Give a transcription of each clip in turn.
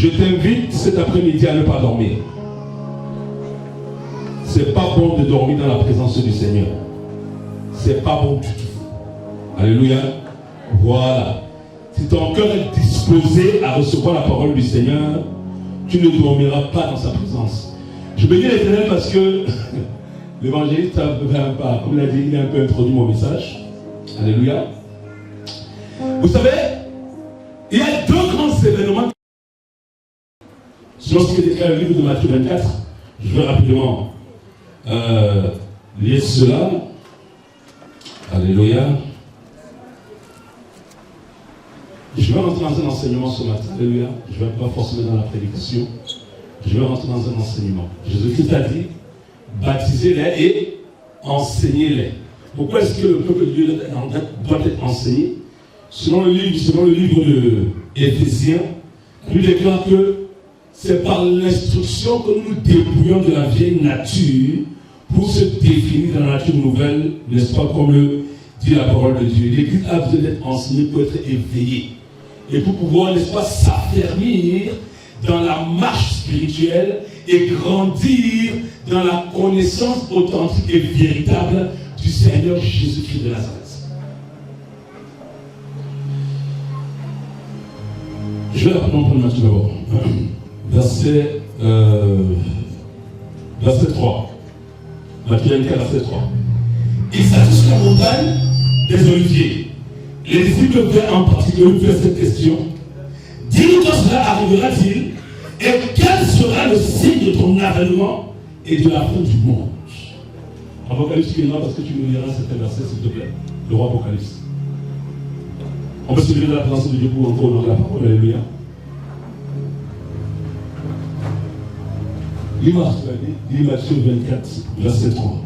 Je t'invite cet après-midi à ne pas dormir. C'est pas bon de dormir dans la présence du Seigneur. C'est pas bon du tout. Alléluia. Voilà. Si ton cœur est disposé à recevoir la parole du Seigneur, tu ne dormiras pas dans sa présence. Je bénis l'Éternel parce que l'évangéliste, comme il a dit, il a un peu introduit mon message. Alléluia. Vous savez, il y a deux grands événements. Selon ce que déclare le livre de Matthieu 24, je vais rapidement lire cela. Alléluia. Je vais rentrer dans un enseignement ce matin. Alléluia. Je ne vais pas forcément dans la prédication. Je vais rentrer dans un enseignement. Jésus-Christ a dit, baptisez-les et enseignez-les. Pourquoi est-ce que le peuple de Dieu doit être enseigné? Selon le livre de Éphésiens, il déclare que c'est par l'instruction que nous nous débrouillons de la vieille nature pour se définir dans la nature nouvelle, n'est-ce pas, comme le dit la parole de Dieu. L'Église a besoin d'être enseignée pour être éveillée et pour pouvoir, n'est-ce pas, s'affermir dans la marche spirituelle et grandir dans la connaissance authentique et véritable du Seigneur Jésus-Christ de Nazareth. Je vais rapidement prendre Matthieu d'abord. Verset 3. Matthieu 24, verset 3. Ils s'attirent sur la montagne des Oliviers. Les disciples en particulier lui posent cette question. Dis-nous quand cela arrivera-t-il et quel sera le signe de ton avènement et de la fin du monde? Apocalypse viendra parce que tu nous liras cet verset, s'il te plaît. Le roi Apocalypse. On peut se lever dans la présence de Dieu pour encore honorer la parole. Alléluia. Lis Matthieu 24, verset 3.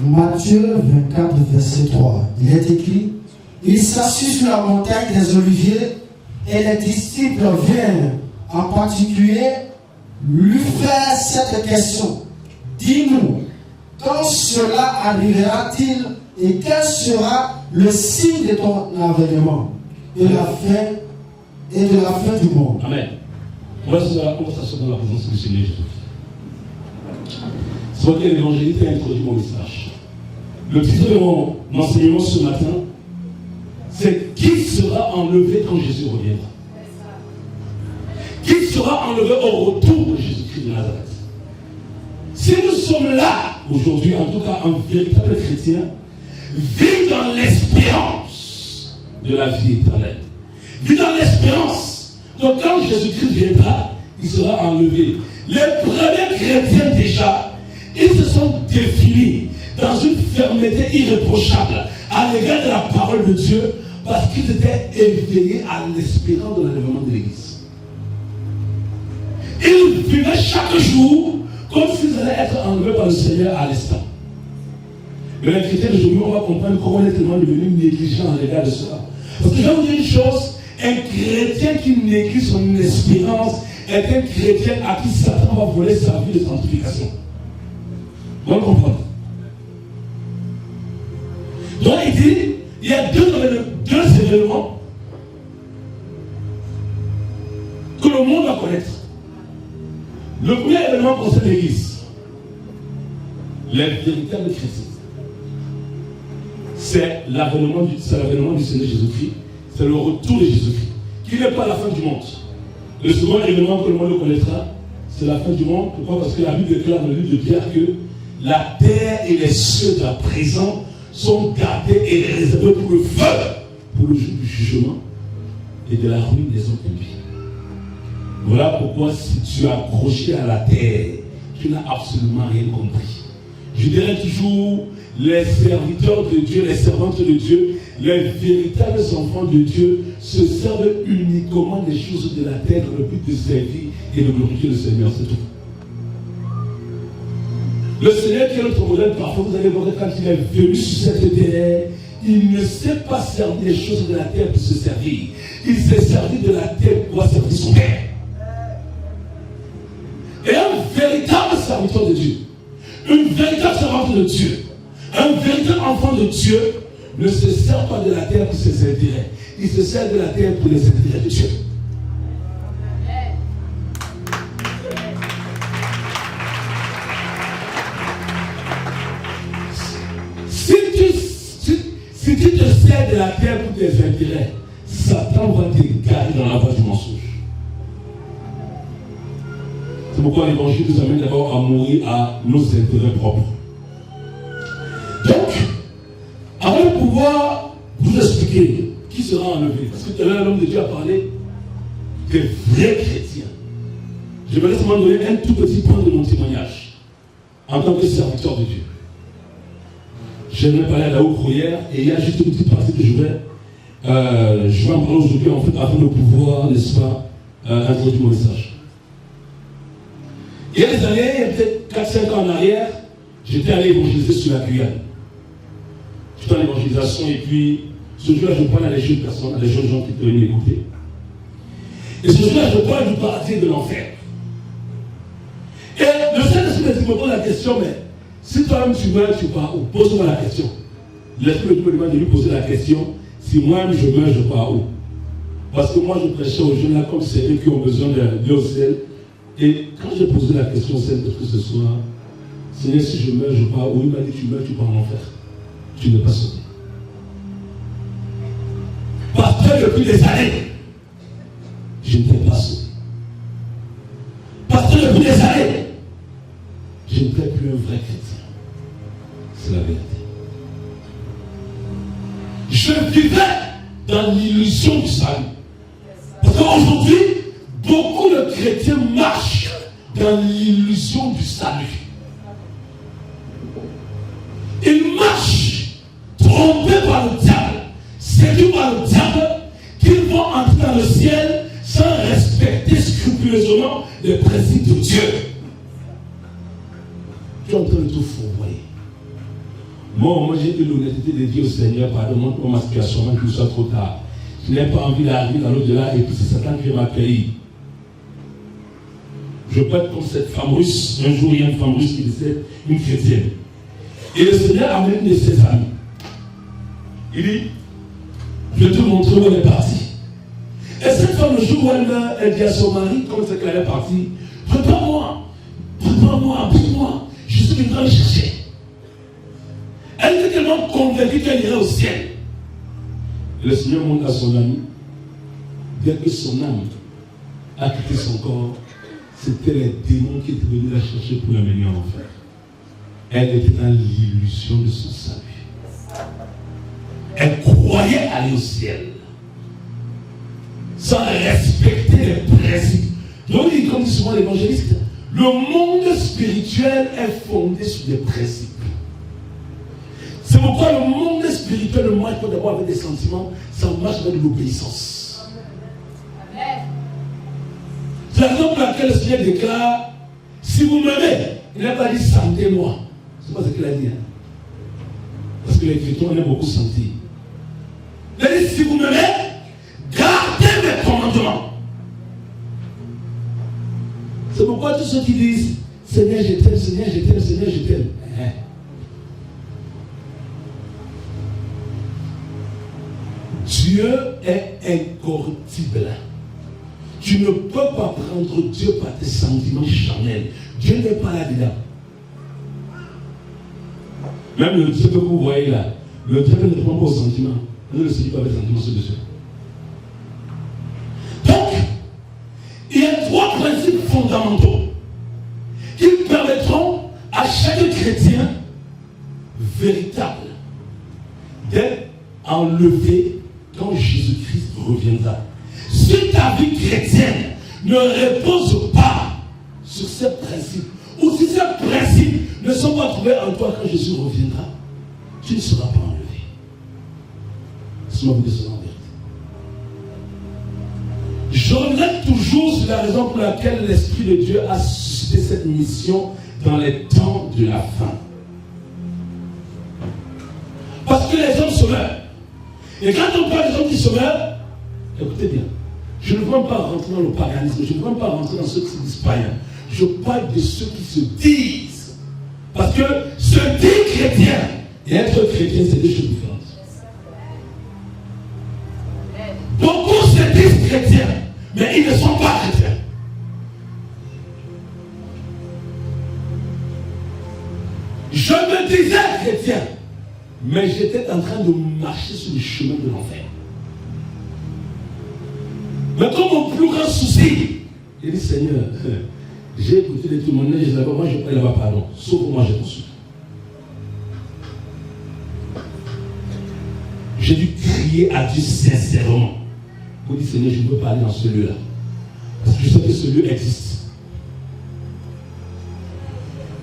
Matthieu 24, verset 3. Il est écrit, il s'assit sur la montagne des Oliviers et les disciples viennent en particulier lui faire cette question. Dis-nous, quand cela arrivera-t-il et quel sera le signe de ton avènement et de la fin du monde? Amen. On va s'asseoir dans la présence du Seigneur Jésus. C'est vrai que l'évangéliste a introduit mon message. Le titre de mon enseignement ce matin, c'est qui sera enlevé quand Jésus reviendra? Qui sera enlevé au retour de Jésus-Christ de Nazareth? Si nous sommes là aujourd'hui, en tout cas un véritable chrétien, vit dans l'espérance de la vie éternelle. Vit dans l'espérance. Donc quand Jésus-Christ viendra, il sera enlevé. Les premiers chrétiens déjà, ils se sont définis dans une fermeté irréprochable à l'égard de la parole de Dieu parce qu'ils étaient éveillés à l'espérance de l'enlèvement de l'Église. Ils vivaient chaque jour comme s'ils allaient être enlevés par le Seigneur à l'instant. Mais les chrétiens d'aujourd'hui, on va comprendre comment on est tellement devenu négligent à l'égard de cela. Parce que je vais vous dire une chose, un chrétien qui néglige son espérance est un chrétien à qui Satan va voler sa vie de sanctification. Vous allez comprendre. Donc il dit, il y a deux événements que le monde va connaître. Le premier événement concerne l'Église. Les véritables chrétiens. C'est l'avènement du Seigneur Jésus-Christ. C'est le retour de Jésus-Christ. Qui n'est pas la fin du monde. Le second événement que le monde connaîtra, c'est la fin du monde. Pourquoi? Parce que la Bible déclare dans le livre de Pierre que la terre et les cieux de la présent sont gardés et réservés pour le feu, pour le jour du jugement et de la ruine des hommes impies. Voilà pourquoi si tu es accroché à la terre, tu n'as absolument rien compris. Je dirais toujours, les serviteurs de Dieu, les servantes de Dieu, les véritables enfants de Dieu se servent uniquement des choses de la terre dans le but de servir et de glorifier le Seigneur, c'est tout. Le Seigneur qui est notre modèle, parfois vous allez voir quand il est venu sur cette terre, il ne s'est pas servi des choses de la terre pour se servir. Il s'est servi de la terre pour servir son Père. Et un véritable serviteur de Dieu, une véritable servante de Dieu, un véritable enfant de Dieu ne se sert pas de la terre pour ses intérêts. Il se sert de la terre pour les intérêts de Dieu. Si tu te sers de la terre pour tes intérêts, Satan va t'égarer dans la voie du mensonge. C'est pourquoi l'évangile nous amène d'abord à mourir à nos intérêts propres. Donc, avant de pouvoir vous expliquer qui sera enlevé, parce que tout à l'heure l'homme de Dieu a parlé des vrais chrétiens, je vais laisser donner un tout petit point de mon témoignage en tant que serviteur de Dieu. J'aimerais parler à la haute prière et il y a juste une petite partie que je vais en parler aujourd'hui en fait afin de pouvoir, n'est-ce pas, introduire mon message. Il y a des années, il y a peut-être 4-5 ans en arrière, j'étais allé évangéliser sur la Guyane. J'étais en évangélisation et puis ce jour-là, je parlais à des jeunes personnes, à des jeunes gens qui étaient venus m'écouter. Et ce jour-là, je parlais du paradis et de l'enfer. Et le Saint-Esprit me pose la question, mais si toi-même tu meurs, tu pars où? Pose-moi la question. L'Esprit me demande de lui poser la question, si moi-même je meurs, je pars où? Parce que moi je prêchais aux jeunes là comme c'est eux qui ont besoin de au ciel. Et quand j'ai posé la question au Saint-Esprit ce soir, Seigneur, si je meurs, je pars où? Il m'a dit, tu meurs, tu pars en enfer. Tu n'es pas sauvé. Parce que depuis des années, je n'étais pas sauvé. Parce que depuis des années, je n'étais plus un vrai chrétien. C'est la vérité. Je vivais dans l'illusion du salut. Parce qu'aujourd'hui, beaucoup de chrétiens marchent dans l'illusion du salut. Ils marchent trompés par le diable, séduits par le diable, qu'ils vont entrer dans le ciel sans respecter scrupuleusement les principes de Dieu. Tu es en train de tout fourvoyer. Moi j'ai eu l'honnêteté de dire au Seigneur, pardonne-moi pour ma situation, même qu'il soit trop tard. Je n'ai pas envie d'arriver dans l'au-delà et puis c'est Satan qui va m'accueillir. Je peux être comme cette femme russe. Un jour, il y a une femme russe qui disait, une chrétienne. Et le Seigneur amène une de ses amis. Il dit, je vais te montrer où elle est partie. Et cette femme, le jour où elle meurt, elle dit à son mari, comme c'est qu'elle est partie, prépare-moi, prie-moi, je suis en train de chercher. Elle était tellement convaincue qu'elle irait au ciel. Et le Seigneur montre à son ami, dès que son âme a quitté son corps, c'était les démons qui étaient venus la chercher pour la mener en enfer. Elle était dans l'illusion de son salut. Elle croyait aller au ciel, sans respecter les principes. Donc, comme dit souvent l'évangéliste, le monde spirituel est fondé sur des principes. C'est pourquoi le monde spirituel ne marche pas d'abord avec des sentiments, ça marche avec l'obéissance. C'est la raison pour laquelle le Seigneur déclare, si vous m'aimez, il n'a pas dit sentez-moi. C'est pas ce qu'il a dit. Parce que les chrétiens aiment beaucoup sentir. Il a dit, si vous m'aimez, gardez mes commandements. C'est pourquoi tous ceux qui disent, Seigneur je t'aime, Seigneur je t'aime, Seigneur je t'aime. Dieu est incorruptible. Tu ne peux pas prendre Dieu par tes sentiments charnels. Dieu n'est pas là-dedans. Même ce que vous voyez là, le diable ne prend pas aux sentiments. Ne le séduit pas avec les sentiments sur Dieu. Donc, il y a 3 principes fondamentaux qui permettront à chaque chrétien véritable d'être enlevé quand Jésus-Christ reviendra. Si ta vie chrétienne ne repose pas sur ces principes, ou si ces principes ne sont pas trouvés en toi quand Jésus reviendra, tu ne seras pas enlevé. Laisse-moi vous dire cela en vérité. Je regrette toujours sur la raison pour laquelle l'Esprit de Dieu a suscité cette mission dans les temps de la fin. Parce que les hommes se meurent. Et quand on parle des hommes qui se meurent, écoutez bien, je ne veux même pas rentrer dans le paganisme, je ne veux même pas rentrer dans ceux qui se disent païens. Je parle de ceux qui se disent. Parce que se dire chrétien et être chrétien, c'est deux choses différentes. disais chrétien, mais j'étais en train de marcher sur le chemin de l'enfer. Mais comme mon plus grand souci, j'ai dit Seigneur, j'ai écouté les témoignages là-bas, moi je prie là-bas pardon, sauf pour moi j'ai reçu. J'ai dû crier à Dieu sincèrement pour dire Seigneur, je ne veux pas aller dans ce lieu-là. Parce que je sais que ce lieu existe.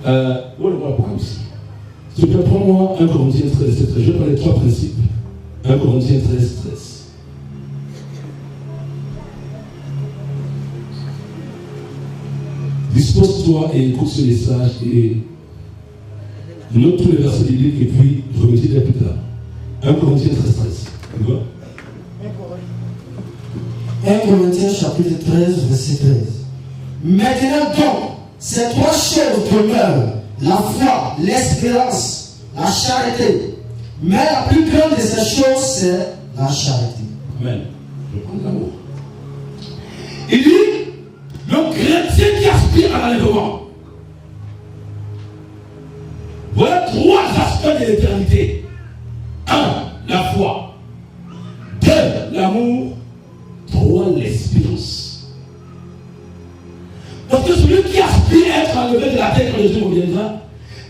On le voit pas aussi. S'il te plaît, prends-moi 1 Corinthiens 13, 13. Je vais parler de 3 principes. 1 Corinthiens 13, 13. Dispose-toi et écoute ce message et note tous les versets bibliques et puis remettez-les plus tard. 1 Corinthiens 13, 13. Tu vois? 1 Corinthiens chapitre 13, verset 13. Maintenant donc, ces 3 choses demeurent, la foi, l'espérance, la charité. Mais la plus grande de ces choses, c'est la charité. Amen. Je prends l'amour. Il dit, le chrétien qui aspire à l'enlèvement. Voilà 3 aspects de l'éternité. 1, la foi. 2, l'amour. 3, l'espérance. Parce que celui qui aspire à être enlevé de la terre quand Jésus reviendra,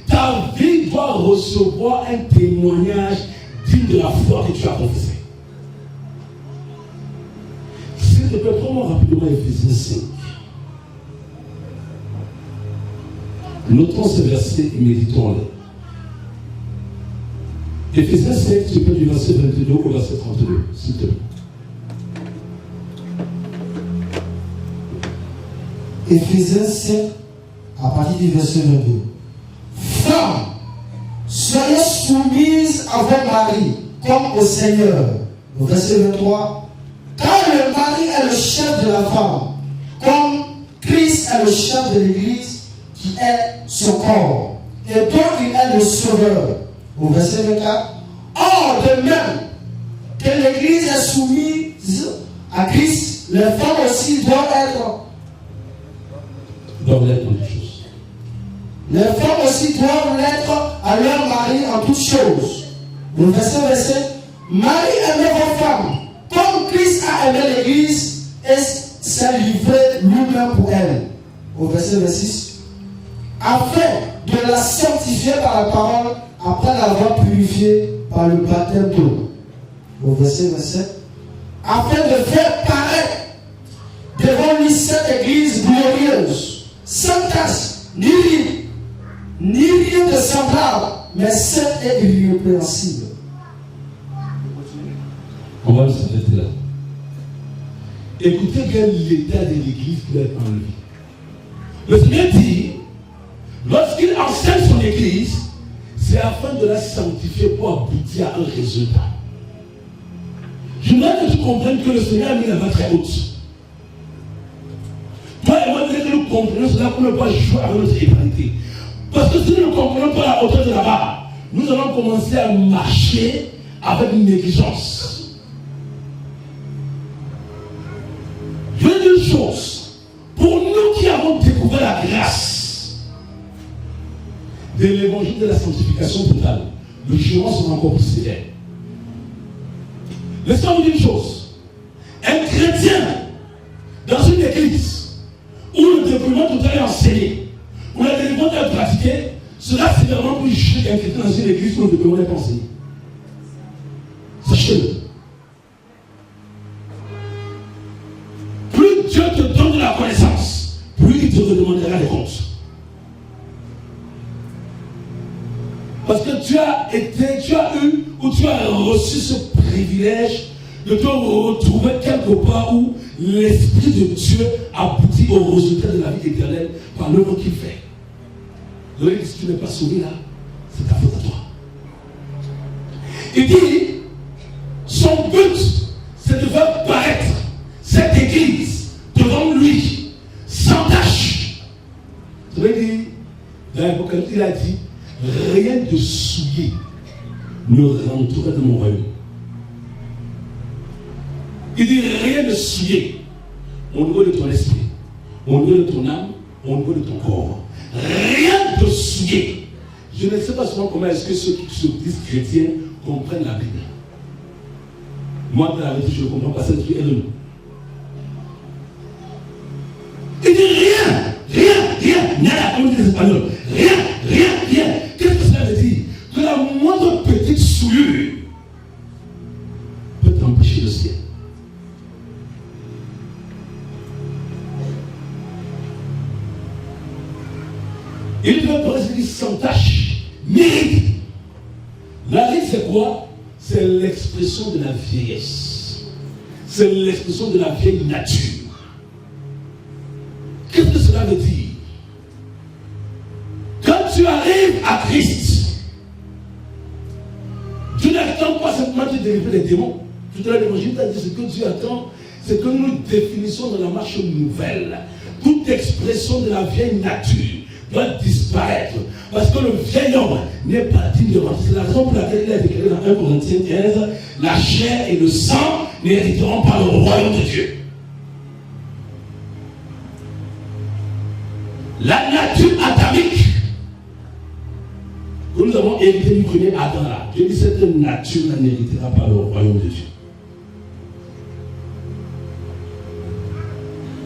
ta vie doit recevoir un témoignage digne de la foi que tu as confessée. S'il te plaît, prends-moi rapidement Éphésiens 5. Notons ce verset et méditons-le. Éphésiens 5, tu peux du verset 22 au verset 32, s'il te plaît. Éphésiens 5, à partir du verset 22. Femmes, soyez soumises à vos maris, comme au Seigneur. Au verset 23. Car le mari est le chef de la femme, comme Christ est le chef de l'Église, qui est son corps, et dont il est le sauveur. Au verset 24. Or, de même que l'Église est soumise à Christ, les femmes aussi doivent être. Les femmes aussi doivent l'être à leur mari en toutes choses. Le verset 27. Marie, aimez vos femmes, comme Christ a aimé l'Église et s'est livré lui-même pour elle. Au verset 26. Afin de la sanctifier par la parole, après l'avoir purifiée par le baptême d'eau. Au verset 27. Afin de faire paraître devant lui cette Église glorieuse, sans tache, ni rien de semblable, mais sainte et irrépréhensible. On va s'arrêter là. Écoutez bien l'état de l'Église qui doit être enlevé. Le Seigneur dit, lorsqu'il enseigne son Église, c'est afin de la sanctifier pour aboutir à un résultat. Je voudrais que tu comprennes que le Seigneur a mis la main très haute. Toi et moi, que nous comprenons cela pour ne pas jouer avec notre éternité. Parce que si nous ne comprenons pas la hauteur de la barre, nous allons commencer à marcher avec une négligence. Je veux dire une chose. Pour nous qui avons découvert la grâce de l'évangile de la sanctification totale, le jugement sera encore plus sévère. Laissez-moi vous dire une chose. Un chrétien dans une église où le dépouillement total est enseigné, où la délivrance est pratiquée, cela c'est vraiment pour juger un chrétien dans une église où le dépouillement est enseigné. Sachez-le. Plus Dieu te donne de la connaissance, plus il te redemandera des comptes. Parce que tu as eu ou tu as reçu ce privilège de te retrouver quelque part où l'Esprit de Dieu aboutit au résultat de la vie éternelle par l'œuvre qu'il fait. Donc, si tu n'es pas sauvé là, c'est ta faute à toi. Il dit, son but, c'est de faire paraître cette église devant lui, sans tâche. Ça veut dire, dans l'Apocalypse, il a dit, rien de souillé ne rentrerait dans mon royaume. Il dit rien de souillé au niveau de ton esprit, au niveau de ton âme, au niveau de ton corps. Rien de souillé, Je ne sais pas souvent comment est-ce que ceux qui se disent chrétiens comprennent la Bible. Moi, dans la vérité, je ne comprends pas ça, Dieu est le nom. Il dit rien, nada, comme dit les Espagnols. Rien. Qu'est-ce que cela veut dire? Que la moindre petite souillure peut t'empêcher le ciel. Il veut presque dire sans tâche, mérite. La règle, c'est quoi? C'est l'expression de la vieillesse. C'est l'expression de la vieille nature. Qu'est-ce que cela veut dire? Quand tu arrives à Christ, Dieu n'attend pas simplement de délivrer les démons. Tout à l'heure, l'évangile t'a dit ce que Dieu attend, c'est que nous définissons dans la marche nouvelle. Toute expression de la vieille nature doit disparaître. Parce que le vieil homme n'est pas digne de rentrer. C'est la raison pour laquelle il a déclaré dans 1 Corinthiens 15, la chair et le sang n'hériteront pas le royaume de Dieu. La nature adamique que nous avons hérité du premier Adam là, Dieu dit cette nature n'héritera pas le royaume de Dieu.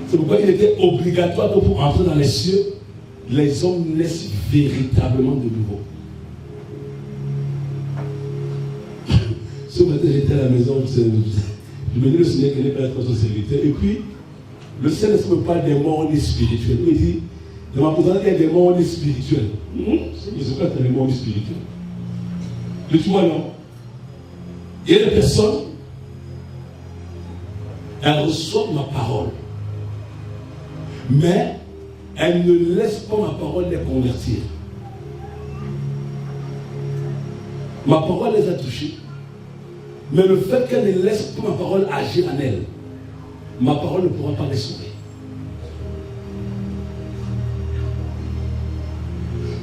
C'est pourquoi il était obligatoire que pour entrer dans les cieux, les hommes naissent véritablement de nouveau. Ce matin, j'étais à la maison, je me dis le Seigneur qui n'est pas être son serviteur. Et puis, le Seigneur ne me parle des morts spirituels. Il me dit, de ma présence, il y a des morts spirituels. Je ne sais pas si des morts spirituels. Mais tu vois, non. Il y a des personnes, elles reçoivent ma parole. Mais elles ne laissent pas ma parole les convertir. Ma parole les a touchées. Mais le fait qu'elles ne laissent pas ma parole agir en elles, ma parole ne pourra pas les sauver.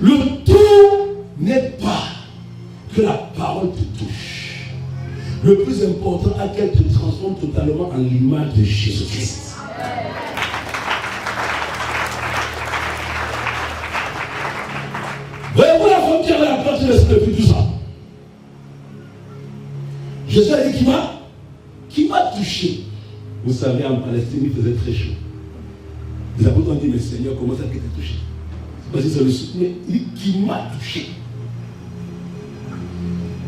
Le tout n'est pas que la parole te touche. Le plus important est qu'elle te transforme totalement en l'image de Jésus-Christ. Voyez-vous la femme qui avait la porte depuis 12 ans? Jésus a dit qui m'a touché. Vous savez, en Palestine, il faisait très chaud. Les apôtres ont dit, mais Seigneur, comment ça qui t'a touché? C'est parce que c'est le souffle. Mais il dit, qui m'a touché?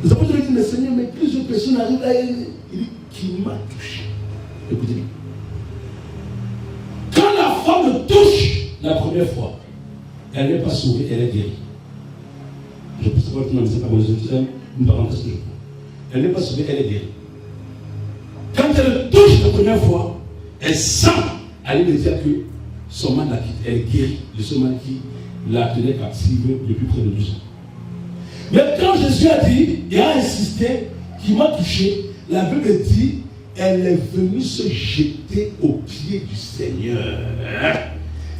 Les apôtres ont dit, mais Seigneur, mais plusieurs personnes arrivent là. Il dit, qui m'a touché? Écoutez. Quand la femme touche la première fois, elle n'est pas sauvée, elle est guérie. Je peux savoir que tu n'en sais pas, mais je une parenthèse que je prends. Elle n'est pas sauvée, elle est guérie. Quand elle touche la première fois, elle sent aller me dire que son mal la quitte. Elle est guérie de ce mal qui la tenait captive depuis près de 12 ans. Mais quand Jésus a dit, et a insisté, qu'il m'a touché, la Bible dit, elle est venue se jeter aux pieds du Seigneur.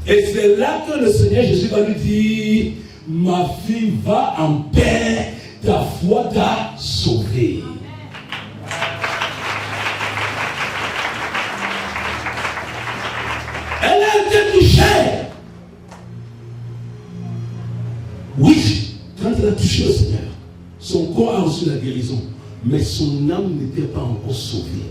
Et c'est là que le Seigneur Jésus va lui dire, ma fille, va en paix, ta foi t'a sauvée. Elle a été touchée. Oui, quand elle a touché le Seigneur, son corps a reçu la guérison, mais son âme n'était pas encore sauvée.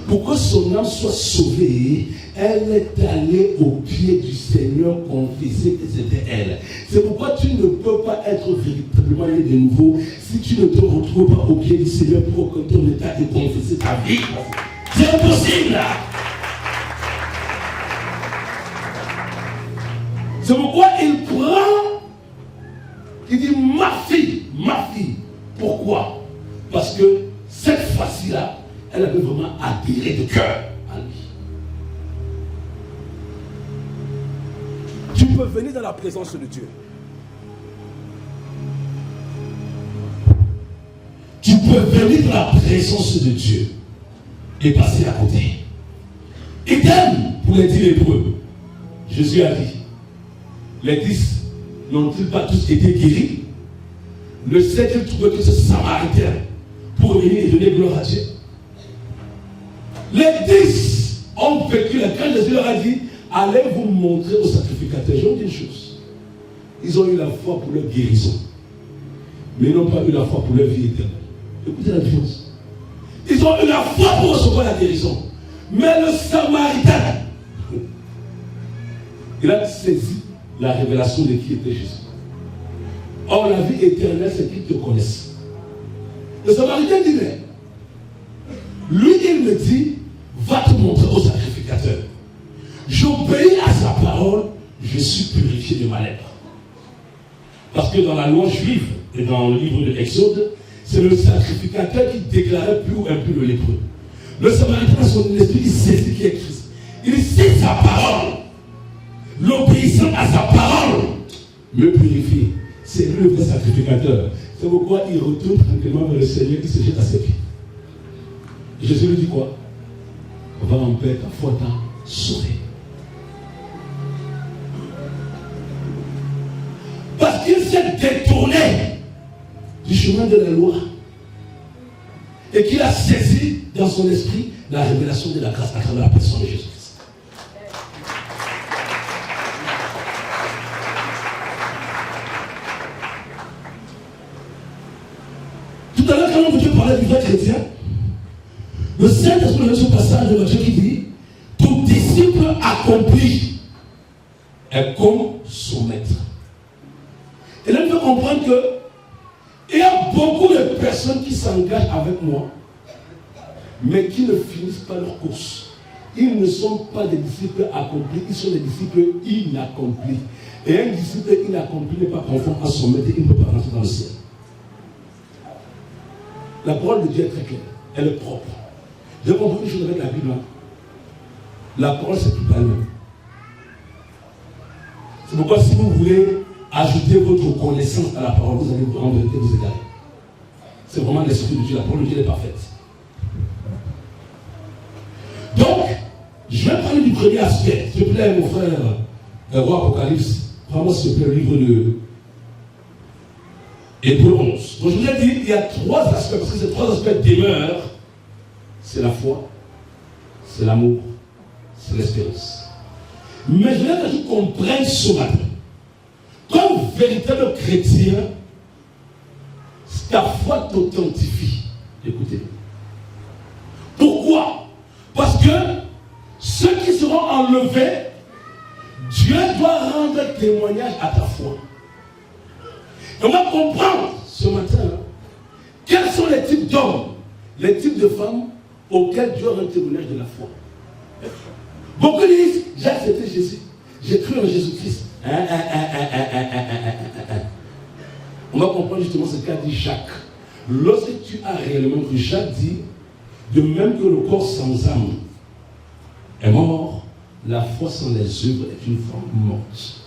Pour que son âme soit sauvée, elle est allée au pied du Seigneur confesser que c'était elle. C'est pourquoi tu ne peux pas être véritablement né de nouveau si tu ne te retrouves pas au pied du Seigneur pour que ton état et confesser ta vie. C'est impossible. C'est pourquoi il prend, il dit ma fille. Pourquoi? Parce que cette fois-ci-là, elle avait vraiment adhéré de cœur à lui. Tu peux venir dans la présence de Dieu. Tu peux venir dans la présence de Dieu et passer à côté. Idem pour les 10 lépreux. Jésus a dit, les 10 n'ont-ils pas tous été guéris? Ne sait-il trouver que ce Samaritain pour venir et donner gloire à Dieu? Les 10 ont vécu la quand Jésus leur a dit, allez vous montrer aux sacrificateurs. Je vous dis une chose. Ils ont eu la foi pour leur guérison. mais ils n'ont pas eu la foi pour leur vie éternelle. Écoutez la différence. Ils ont eu la foi pour recevoir la guérison. Mais le Samaritain, il a saisi la révélation de qui était Jésus. Or, la vie éternelle, c'est qu'ils te connaissent. Le Samaritain dit, mais lui, il me dit, va te montrer au sacrificateur. J'obéis à sa parole, je suis purifié de ma lèpre. Parce que dans la loi juive et dans le livre de l'Exode, c'est le sacrificateur qui déclarait plus ou impur le lépreux. Le Samaritain, son esprit, il saisit qui est Christ. Il sait sa parole. L'obéissance à sa parole me purifie. C'est lui le vrai sacrificateur. C'est pourquoi il retourne tranquillement vers le Seigneur, il se jette à ses pieds. Jésus lui dit quoi? Va en paix, ta foi t'a sauvé. Parce qu'il s'est détourné du chemin de la loi et qu'il a saisi dans son esprit la révélation de la grâce à travers la personne de Jésus-Christ. Tout à l'heure, quand Dieu parlait du vrai chrétien, le Saint-Esprit a ce passage de Matthieu qui dit: tout disciple accompli est comme son maître. Et là, il faut comprendre qu'il y a beaucoup de personnes qui s'engagent avec moi, mais qui ne finissent pas leur course. Ils ne sont pas des disciples accomplis, ils sont des disciples inaccomplis. Et un disciple inaccompli n'est pas conforme à son maître, il ne peut pas rentrer dans le ciel. La parole de Dieu est très claire, elle est propre. J'ai compris une chose avec la Bible. La parole, c'est tout à elle-même. C'est pourquoi si vous voulez ajouter votre connaissance à la parole, vous allez en vérité vous égarer. C'est vraiment l'esprit de Dieu, la parole de Dieu est parfaite. Donc, je vais parler du premier aspect. S'il te plaît, mon frère, roi Apocalypse, prends-moi s'il te plaît le livre de Hébreux 11. Donc je vous ai dit, il y a trois aspects, parce que ces trois aspects demeurent. C'est la foi, c'est l'amour, c'est l'espérance. Mais je voudrais que tu comprennes ce matin. Comme véritable chrétien, ta foi t'authentifie. Écoutez. Pourquoi? Parce que ceux qui seront enlevés, Dieu doit rendre témoignage à ta foi. Et on va comprendre ce matin quels sont les types d'hommes, les types de femmes auxquels Dieu rend témoignage de la foi. Beaucoup disent, j'ai accepté Jésus, j'ai cru en Jésus-Christ. On va comprendre justement ce qu'a dit Jacques. Lorsque tu as réellement cru, Jacques dit, de même que le corps sans âme est mort, la foi sans les œuvres est une foi morte.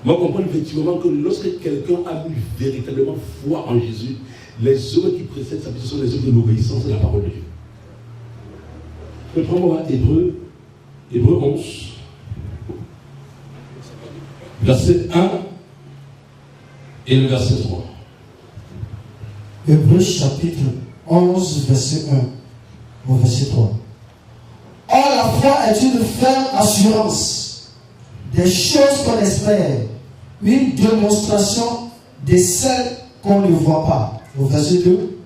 On va comprendre effectivement que lorsque quelqu'un a eu véritablement foi en Jésus, les œuvres qui précèdent sa vie sont les œuvres de l'obéissance à la parole de Dieu. Je vais prendre Hébreux 11, verset 1 et le verset 3. Hébreux chapitre 11, verset 1 au verset 3. Or, la foi est une ferme assurance des choses qu'on espère, une démonstration de celles qu'on ne voit pas. Au verset 2.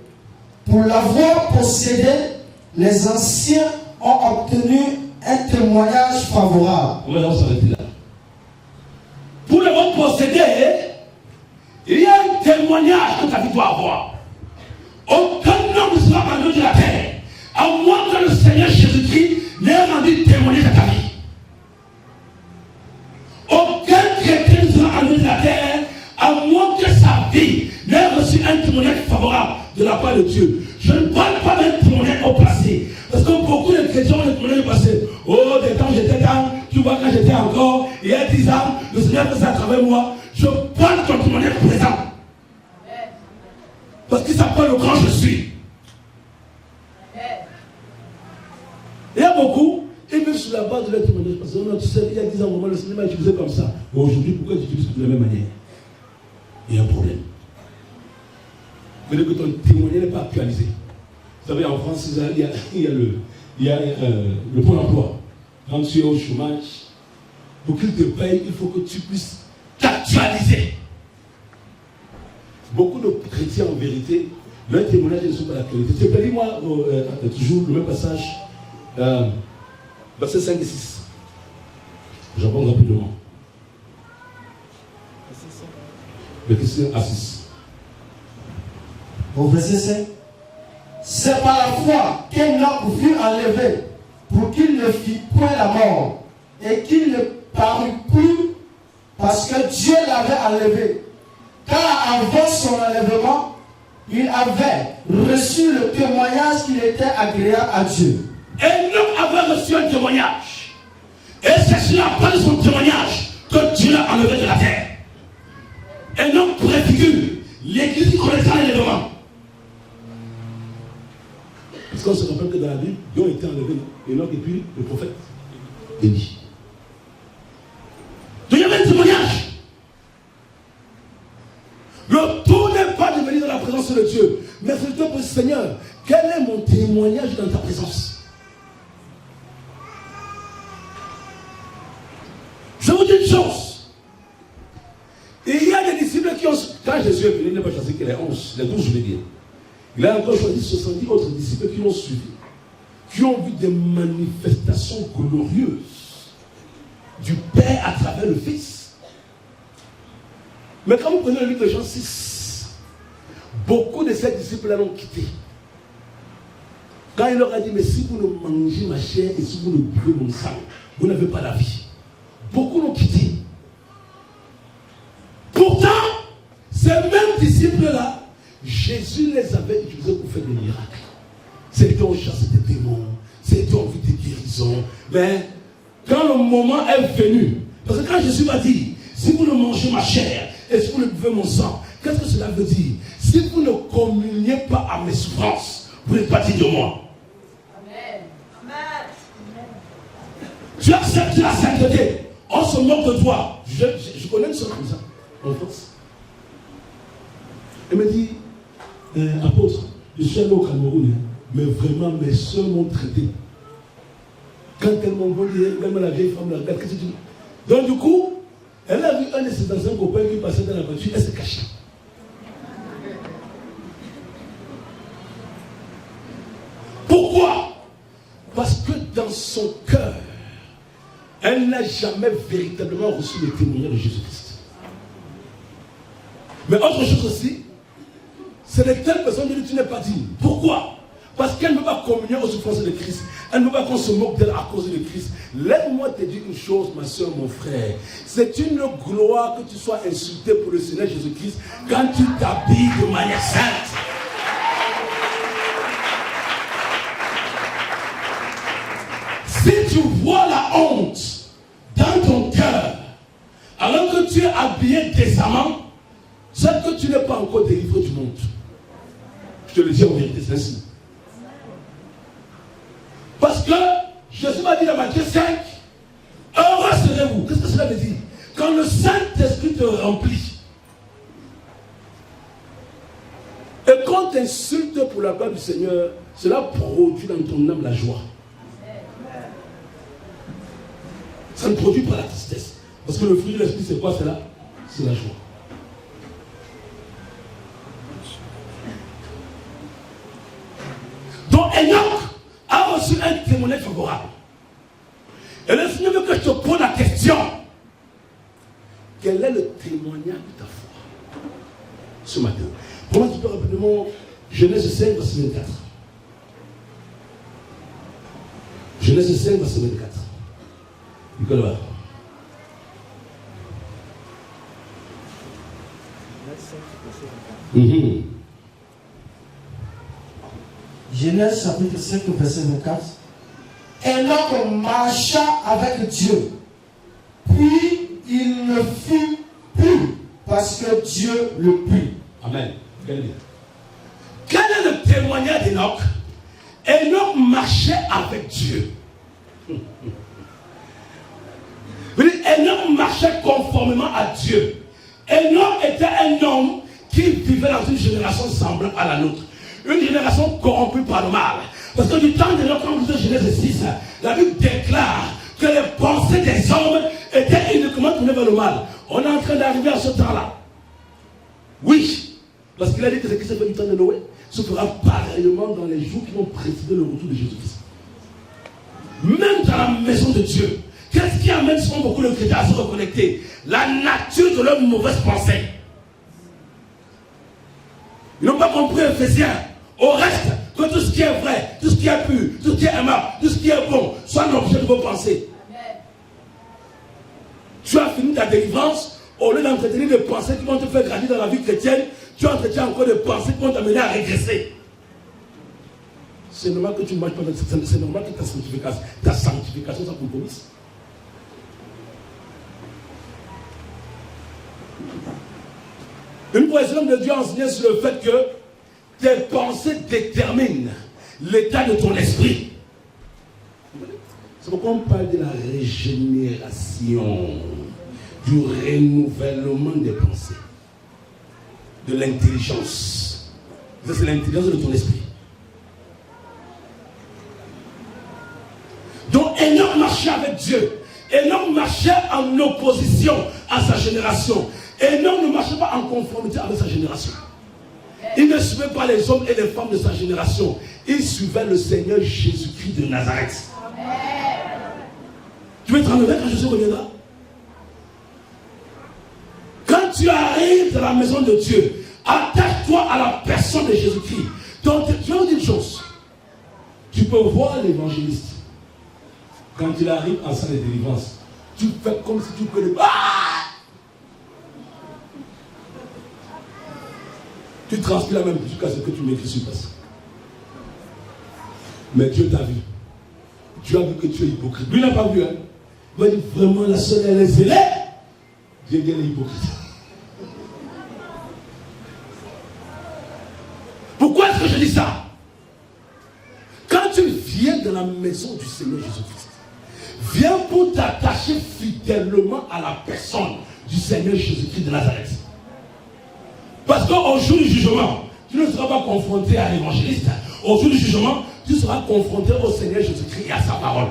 Pour l'avoir possédé, les anciens ont obtenu un témoignage favorable. On va s'arrêter là. Pour l'avoir possédé, il y a un témoignage que ta vie doit avoir. Aucun homme ne sera en de la terre, à moins que le Seigneur Jésus-Christ n'ait rendu témoignage à ta vie. Aucun chrétien ne sera en de la terre, à moins que sa vie n'ait reçu un témoignage favorable de la part de Dieu. Je ne parle pas d'un témoignage au passé. Parce que beaucoup de chrétiens ont des témoignages au passé. Oh, des temps j'étais là, tu vois, quand j'étais encore, il y a 10 ans, le Seigneur fait ça à travers moi. Je parle de ton témoignage présent. Parce qu'il s'appelle le grand je suis. Il y a beaucoup, ils vivent sur la base de leur témoignage. Parce que non, tu sais, il y a 10 ans, le Seigneur m'a utilisé comme ça. Aujourd'hui, pourquoi tu utilises de la même manière? Il y a un problème. Mais que ton témoignage n'est pas actualisé. Vous savez, en France, il y a le Pôle emploi. Quand tu es au chômage, pour qu'il te paye, il faut que tu puisses t'actualiser. Beaucoup de chrétiens en vérité, leur témoignage ne sont pas la vérité. Tu peux lire moi toujours le même passage, versets 5 et 6. J'en prends rapidement. Verset 5 à 6. Au verset 5. C'est par la foi qu'Enoch fut enlevé pour qu'il ne fît point la mort et qu'il ne parut plus parce que Dieu l'avait enlevé. Car avant son enlèvement, il avait reçu le témoignage qu'il était agréable à Dieu. Enoch avait reçu un témoignage. Et c'est sur la base de son témoignage que Dieu l'a enlevé de la terre. Enoch préfigure l'église qui connaîtra l'enlèvement. Parce qu'on se rappelle que dans la Bible, ils ont été enlevés, Enoch et puis le prophète Élie. Donc il y avait un témoignage. Le tout n'est pas de venir dans la présence de Dieu, mais c'est de dire, Seigneur, quel est mon témoignage dans ta présence? Je vous dis une chose. Il y a des disciples qui ont, quand Jésus est venu, il n'a pas choisi que les 11, les 12 je veux dire. Il a encore choisi 70 autres disciples qui l'ont suivi, qui ont vu des manifestations glorieuses du Père à travers le Fils. Mais quand vous prenez le livre de Jean 6, beaucoup de ces disciples-là l'ont quitté. Quand il leur a dit, mais si vous ne mangez ma chair et si vous ne buvez mon sang, vous n'avez pas la vie. Beaucoup l'ont quitté. Pourtant, ces mêmes disciples-là, Jésus les avait utilisés pour faire des miracles. C'était en chasse des démons, c'était en vue des guérisons. Mais quand le moment est venu, parce que quand Jésus m'a dit, si vous ne mangez ma chair et si vous ne buvez mon sang, qu'est-ce que cela veut dire? Si vous ne communiez pas à mes souffrances, vous n'êtes pas digne de moi. Amen. Amen. Tu acceptes la sainteté, on se moque de toi. Je connais une soeur comme ça, en France. Elle me dit, apôtre, je suis allé au Cameroun, mais vraiment mes soeurs m'ont traité. Quand elles m'ont dit, même la vieille femme, la qu'est-ce que tu dis? Donc du coup, elle a vu un de ses anciens copains qui passait dans la voiture, elle s'est cachée. Pourquoi? Parce que dans son cœur, elle n'a jamais véritablement reçu le témoignage de Jésus-Christ. Mais autre chose aussi, c'est de telles personnes que tu n'es pas digne. Pourquoi? Parce qu'elle ne veut pas communier aux souffrances de Christ. Elle ne veut pas qu'on se moque d'elle à cause de Christ. Laisse-moi te dire une chose, ma soeur, mon frère. C'est une gloire que tu sois insulté pour le Seigneur Jésus-Christ quand tu t'habilles de manière sainte. Si tu vois la honte dans ton cœur, alors que tu es habillé décemment, c'est que tu n'es pas encore délivré du monde. Je te le dis en vérité, c'est ainsi. Parce que Jésus m'a dit dans Matthieu 5, heureux serez-vous. Qu'est-ce que cela veut dire? Quand le Saint-Esprit te remplit, et quand tu insultes pour la gloire du Seigneur, cela produit dans ton âme la joie. Ça ne produit pas la tristesse. Parce que le fruit de l'esprit, c'est quoi cela? C'est la joie. Donc Enoch a reçu un témoignage favorable. Et le Seigneur veut que je te pose la question. Quel est le témoignage de ta foi ce matin? Pour moi, tu peux rapidement Genèse 5, verset 24. Genèse 5, verset 24. Nicolas. Genèse chapitre 5, verset 24. Enoch marcha avec Dieu, puis il ne fut plus parce que Dieu le prit. Amen. Quel est le témoignage d'Enoch? Enoch marchait avec Dieu. Enoch marchait conformément à Dieu. Enoch était un homme qui vivait dans une génération semblable à la nôtre. Une génération corrompue par le mal. Parce que du temps d'Enoch, quand vous êtes Genèse 6, la Bible déclare que les pensées des hommes étaient uniquement tournées vers le mal. On est en train d'arriver à ce temps-là. Oui, Parce qu'il a dit que ce qui s'est fait du temps de Noé se fera pareillement dans les jours qui vont précéder le retour de Jésus-Christ. Même dans la maison de Dieu, qu'est-ce qui amène souvent beaucoup de chrétiens à se reconnecter? La nature de leurs mauvaises pensées. Ils n'ont pas compris Éphésiens. Au reste, que tout ce qui est vrai, tout ce qui est pur, tout ce qui est aimable, tout ce qui est bon, soit l'objet de vos pensées. Tu as fini ta délivrance, au lieu d'entretenir des pensées qui vont te faire grandir dans la vie chrétienne, tu entretiens encore des pensées qui vont t'amener à régresser. C'est normal que tu ne marches pas, c'est normal que ta sanctification soit compromise. Une présidente de Dieu a enseigné sur le fait que tes pensées déterminent l'état de ton esprit. C'est pourquoi on parle de la régénération, du renouvellement des pensées, de l'intelligence. Ça, c'est l'intelligence de ton esprit. Donc, Enoch marchait avec Dieu. Enoch marchait en opposition à sa génération. Enoch ne marchait pas en conformité avec sa génération. Il ne suivait pas les hommes et les femmes de sa génération. Il suivait le Seigneur Jésus-Christ de Nazareth. Tu veux te rendre quand Jésus reviendra? Quand tu arrives dans la maison de Dieu, attache-toi à la personne de Jésus-Christ. Donc, je vais vous dire une chose. Tu peux voir l'évangéliste. Quand il arrive en salle de délivrance, tu fais comme si tu connais. Tu transpires même jusqu'à ce que tu m'écris sur place. Mais Dieu t'a vu. Dieu a vu que tu es hypocrite. Lui n'a pas vu. Hein? Il va dire vraiment la seule elle est zélée. Dieu est hypocrite. Pourquoi est-ce que je dis ça? Quand tu viens dans la maison du Seigneur Jésus-Christ, viens pour t'attacher fidèlement à la personne du Seigneur Jésus-Christ de Nazareth. Parce qu'au jour du jugement, tu ne seras pas confronté à l'évangéliste. Au jour du jugement, tu seras confronté au Seigneur Jésus-Christ et à sa parole.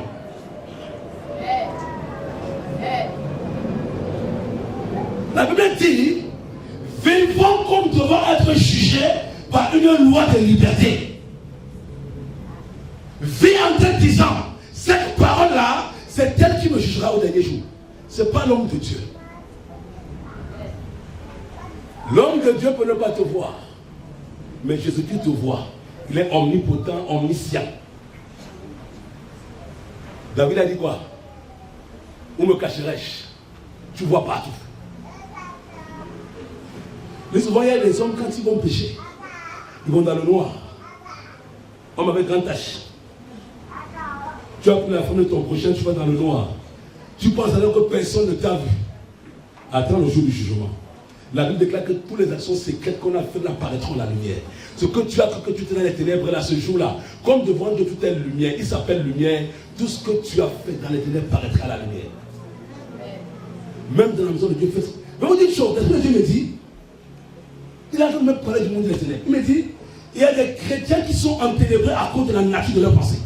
La Bible dit, vivons comme devant être jugés par une loi de liberté. Vis en te disant, cette parole-là, c'est elle qui me jugera au dernier jour. Ce n'est pas l'homme de Dieu. L'homme de Dieu peut ne pas te voir. Mais Jésus-Christ te voit. Il est omnipotent, omniscient. David a dit quoi? Où me cacherai-je? Tu vois partout. Mais souvent, il y a des hommes, quand ils vont pécher, ils vont dans le noir. Homme avec grande tache. Tu as pris la femme de ton prochain, tu vas dans le noir. Tu penses alors que personne ne t'a vu. Attends le jour du jugement. La Bible déclare que toutes les actions secrètes qu'on a faites apparaîtront la lumière. Ce que tu as cru que tu étais dans les ténèbres là, ce jour-là, comme devant Dieu tout est lumière, il s'appelle lumière, tout ce que tu as fait dans les ténèbres paraîtra à la lumière. Même dans la maison de Dieu, mais on dit une chose, l'Esprit de Dieu me dit, il a même parlé du monde des ténèbres. Il me dit, il y a des chrétiens qui sont enténébrés à cause de la nature de leur pensée.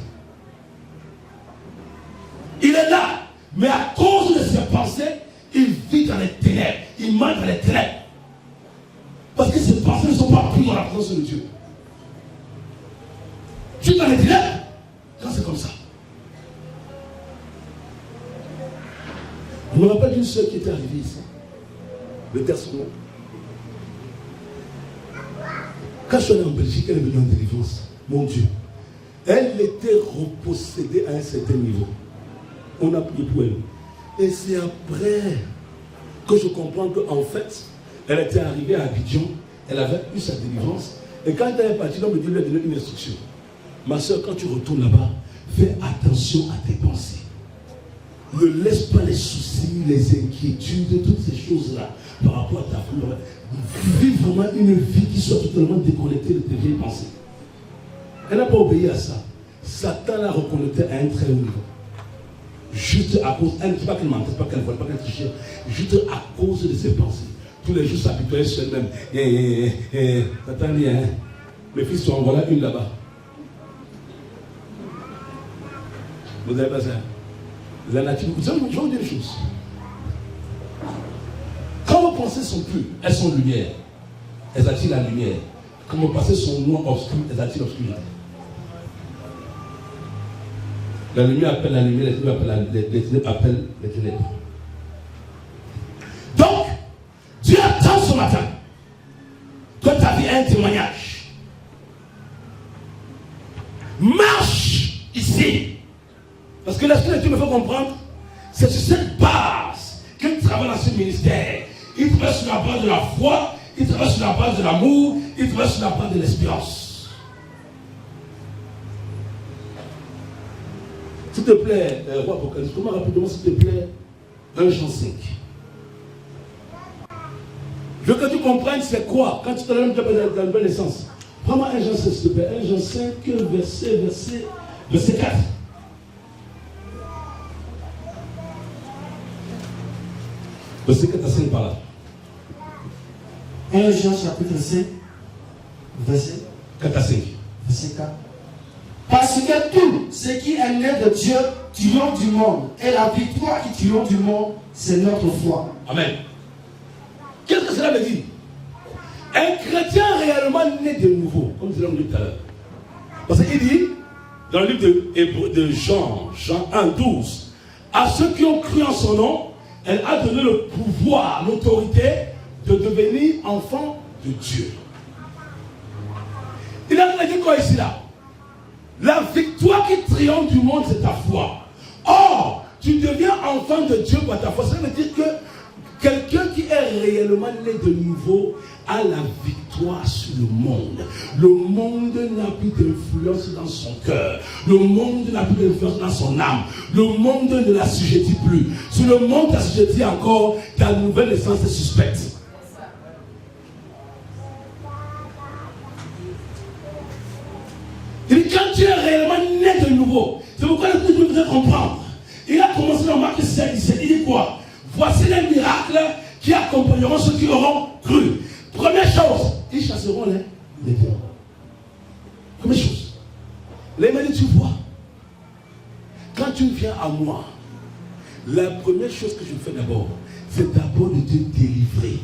Il est là, mais à cause de ses pensées, il vit dans les ténèbres, il marche dans les ténèbres. Parce que ses pensées ne sont pas prises dans la présence de Dieu. Tu es dans les ténèbres quand c'est comme ça. Je me rappelle d'une soeur qui était arrivée ici, le Terre-sur-Nom. Quand je suis allé en Belgique, elle est venue en délivrance. Mon Dieu. Elle était repossédée à un certain niveau. On a prié pour elle. Et c'est après que je comprends qu'en fait, elle était arrivée à Abidjan, elle avait eu sa délivrance. Et quand elle est partie, l'homme de Dieu lui a donné une instruction. Ma soeur, quand tu retournes là-bas, fais attention à tes pensées. Ne laisse pas les soucis, les inquiétudes, toutes ces choses-là par rapport à ta famille. Vis vraiment une vie qui soit totalement déconnectée de tes vieilles pensées. Elle n'a pas obéi à ça. Satan l'a reconnectée à un très haut niveau. Juste à cause, elle ne dit pas qu'elle mentait, pas qu'elle volait, pas qu'elle trichait, juste à cause de ses pensées. Tous les jours s'apitoyait sur elle-même. Satan dit, hein, mes fils sont en voilà une là-bas. Vous n'avez pas ça? La nature, je vais vous dire une chose. Quand vos pensées sont pures, elles sont lumière. elles attirent la lumière. Quand vous passez son nom obscur, elles attirent l'obscurité. La lumière appelle la lumière, les ténèbres appellent les ténèbres. Donc, Dieu attend ce matin que ta vie ait un témoignage. Marche ici. Parce que l'Esprit de Dieu me fait comprendre, c'est sur cette base qu'il travaille dans ce ministère. Il travaille sur la base de la foi, il travaille sur la base de l'amour, il travaille sur la base de l'espérance. S'il te plaît, roi Apocalypse, comment rapidement, s'il te plaît, 1 Jean 5. Je veux que tu comprennes c'est quoi quand tu te donnes la nouvelle naissance. Prends-moi 1 Jean 5, s'il te plaît. 1 Jean 5, verset 4. Verset 4 à 5 par là. 1 Jean chapitre 5, verset 4 à 5. Verset 4. Parce que tout ce qui est né de Dieu triomphe du monde. Et la victoire qui triomphe du monde, c'est notre foi. Amen. Qu'est-ce que cela veut dire? Un chrétien réellement né de nouveau, comme nous l'avons dit tout à l'heure. Parce qu'il dit, dans le livre de Jean 1, 12, à ceux qui ont cru en son nom, elle a donné le pouvoir, l'autorité de devenir enfants de Dieu. Il a dit quoi ici là? La victoire qui triomphe du monde, c'est ta foi. Or, tu deviens enfant de Dieu par ta foi. Ça veut dire que quelqu'un qui est réellement né de nouveau a la victoire sur le monde. Le monde n'a plus d'influence dans son cœur. Le monde n'a plus d'influence dans son âme. Le monde ne l'assujettit plus. Si le monde t'assujettit encore, ta nouvelle naissance est suspecte. Il dit, quand tu es réellement né de nouveau, c'est pourquoi le Christ nous comprendre. Il a commencé dans Marc 16, 17, il dit quoi? Voici les miracles qui accompagneront ceux qui auront cru. Première chose, ils chasseront les démons. Première chose. Là, il m'a dit, tu vois, quand tu viens à moi, la première chose que je fais d'abord, c'est d'abord de te délivrer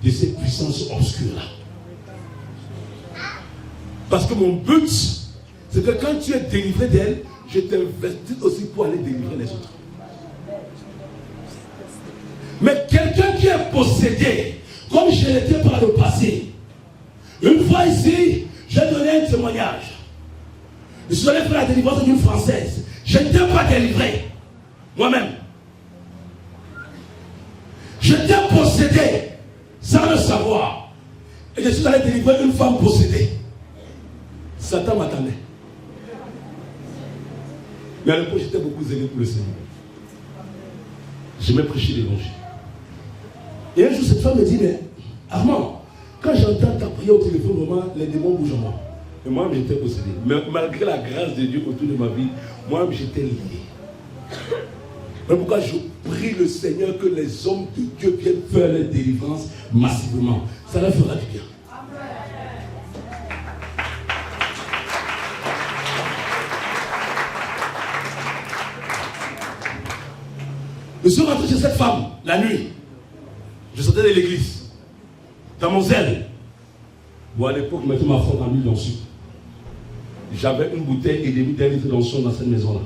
de ces puissances obscures-là. Parce que mon but, c'est que quand tu es délivré d'elle, je t'investis aussi pour aller délivrer les autres. Mais quelqu'un qui est possédé, comme je l'étais par le passé, une fois ici, j'ai donné un témoignage. Je suis allé faire la délivrance d'une Française. Je n'étais pas délivré, moi-même. J'étais possédé, sans le savoir. Et je suis allé délivrer une femme possédée. Satan m'attendait. Mais à l'époque, j'étais beaucoup zélé pour le Seigneur. J'aimais prêcher l'évangile. Et un jour, cette femme me dit, mais Armand, quand j'entends ta prière au téléphone, vraiment, les démons bougent en moi. Et moi, j'étais possédé. Mais malgré la grâce de Dieu autour de ma vie, moi, j'étais lié. C'est pourquoi je prie le Seigneur que les hommes de Dieu viennent faire leur délivrance massivement. Ça leur fera du bien. Je suis rentré chez cette femme la nuit. Je sortais de l'église. Dans mon zèle. Bon, à l'époque, je mettais ma foi en huile d'onction. J'avais une bouteille et demie d'un litre d'onction dans cette maison-là.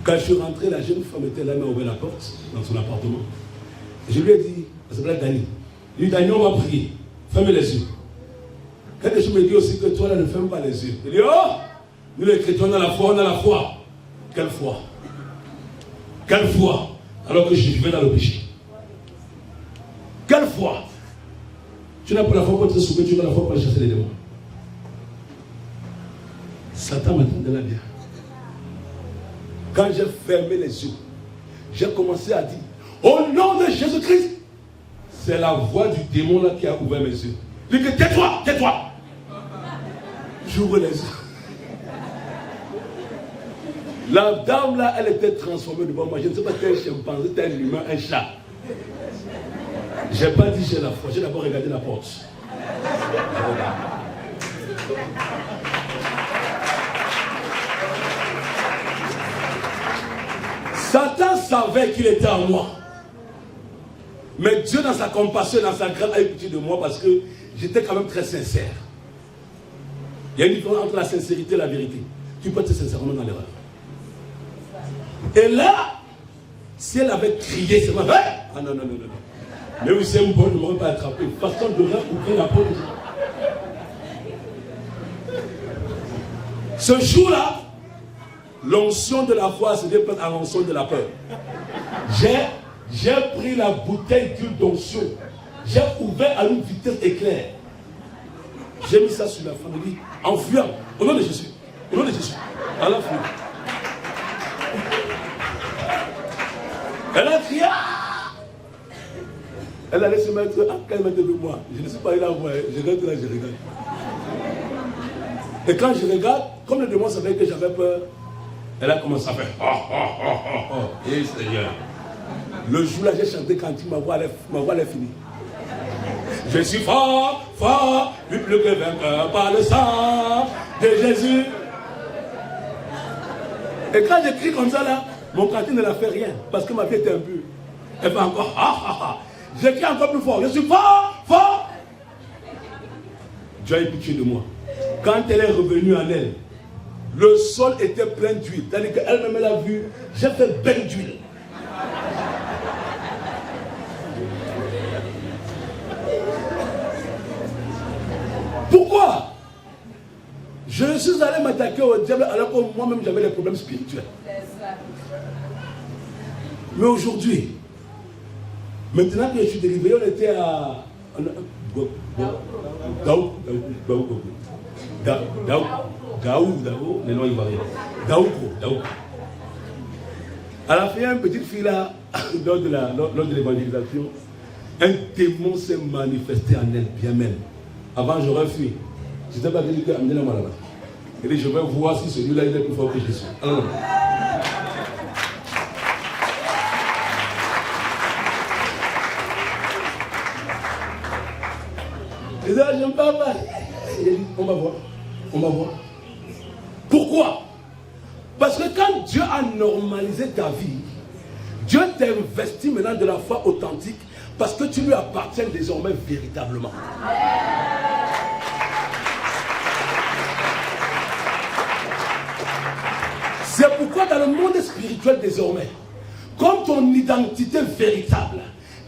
Quand je suis rentré, la jeune femme était là, elle m'a ouvert la porte dans son appartement. Et je lui ai dit, elle s'appelait Dani. Il dit, Dani, on va prier. Fermez les yeux. Quelque chose me dit aussi que toi, là, ne ferme pas les yeux. Il dit, oh, nous les chrétiens, on a la foi, on a la foi. Quelle foi? Quelle foi? Alors que je vivais dans le péché. Quelle foi? Tu n'as pas la foi pour te sauver, tu n'as la foi pour chasser les démons. Satan m'attendait là bien. Quand j'ai fermé les yeux, j'ai commencé à dire, au nom de Jésus-Christ, c'est la voix du démon là qui a ouvert mes yeux. Il dit, tais-toi, tais-toi. J'ouvre les yeux. La dame là, elle était transformée devant moi. Je ne sais pas si c'était un chimpanzé, c'était un humain, un chat. Je n'ai pas dit j'ai la foi, j'ai d'abord regardé la porte. Satan savait qu'il était en moi. Mais Dieu, dans sa compassion, dans sa grâce, a eu pitié de moi parce que j'étais quand même très sincère. Il y a une différence entre la sincérité et la vérité. Tu peux être sincèrement dans l'erreur. Et là, si elle avait crié, c'est vrai. Ah non, non, non, non. Mais oui, c'est un bon, ne m'aurait pas attrapé. Pasteur de rien, ouvrir la porte. Ce jour-là, l'onction de la foi se déplace à l'onction de la peur. J'ai pris la bouteille d'huile d'onction. J'ai ouvert à une vitesse éclair. J'ai mis ça sur la famille en fuyant. Au nom de Jésus. Au nom de Jésus. À la fuite. Elle a crié. Elle allait se mettre à 15 mètres de moi. Je ne sais pas, il a envoyé. Je regarde là, je regarde. Et quand je regarde, comme le démon savait que j'avais peur, elle a commencé à faire. Et Seigneur. Le jour-là, j'ai chanté quand ma voix est finie. Je suis fort, fort, plus que vainqueur par le sang de Jésus. Et quand j'écris comme ça là, mon quartier ne l'a fait rien parce que ma vie était impure. Elle fait encore J'écris encore plus fort. Je suis fort, fort. Dieu a eu pitié de moi. Quand elle est revenue en elle, le sol était plein d'huile. C'est-à-dire qu'elle-même l'a vu, j'ai fait bain d'huile. Pourquoi? Je suis allé m'attaquer au diable alors que moi-même j'avais des problèmes spirituels. Mais aujourd'hui, maintenant que je suis délivré, on était à Gaou, les noms ivoiriens. Gaou. À la fin, une petite fille là, lors de l'évangélisation, un démon s'est manifesté en elle, bien même. Avant, j'aurais fui. Je n'étais pas venu à amener la main là-bas. Et dit, je vais voir si celui-là il est plus fort que Jésus. Alors, et là, je ne parle pas. Il a dit, on va voir. Pourquoi? Parce que quand Dieu a normalisé ta vie, Dieu t'a investi maintenant de la foi authentique parce que tu lui appartiens désormais véritablement. C'est pourquoi dans le monde spirituel désormais, comme ton identité véritable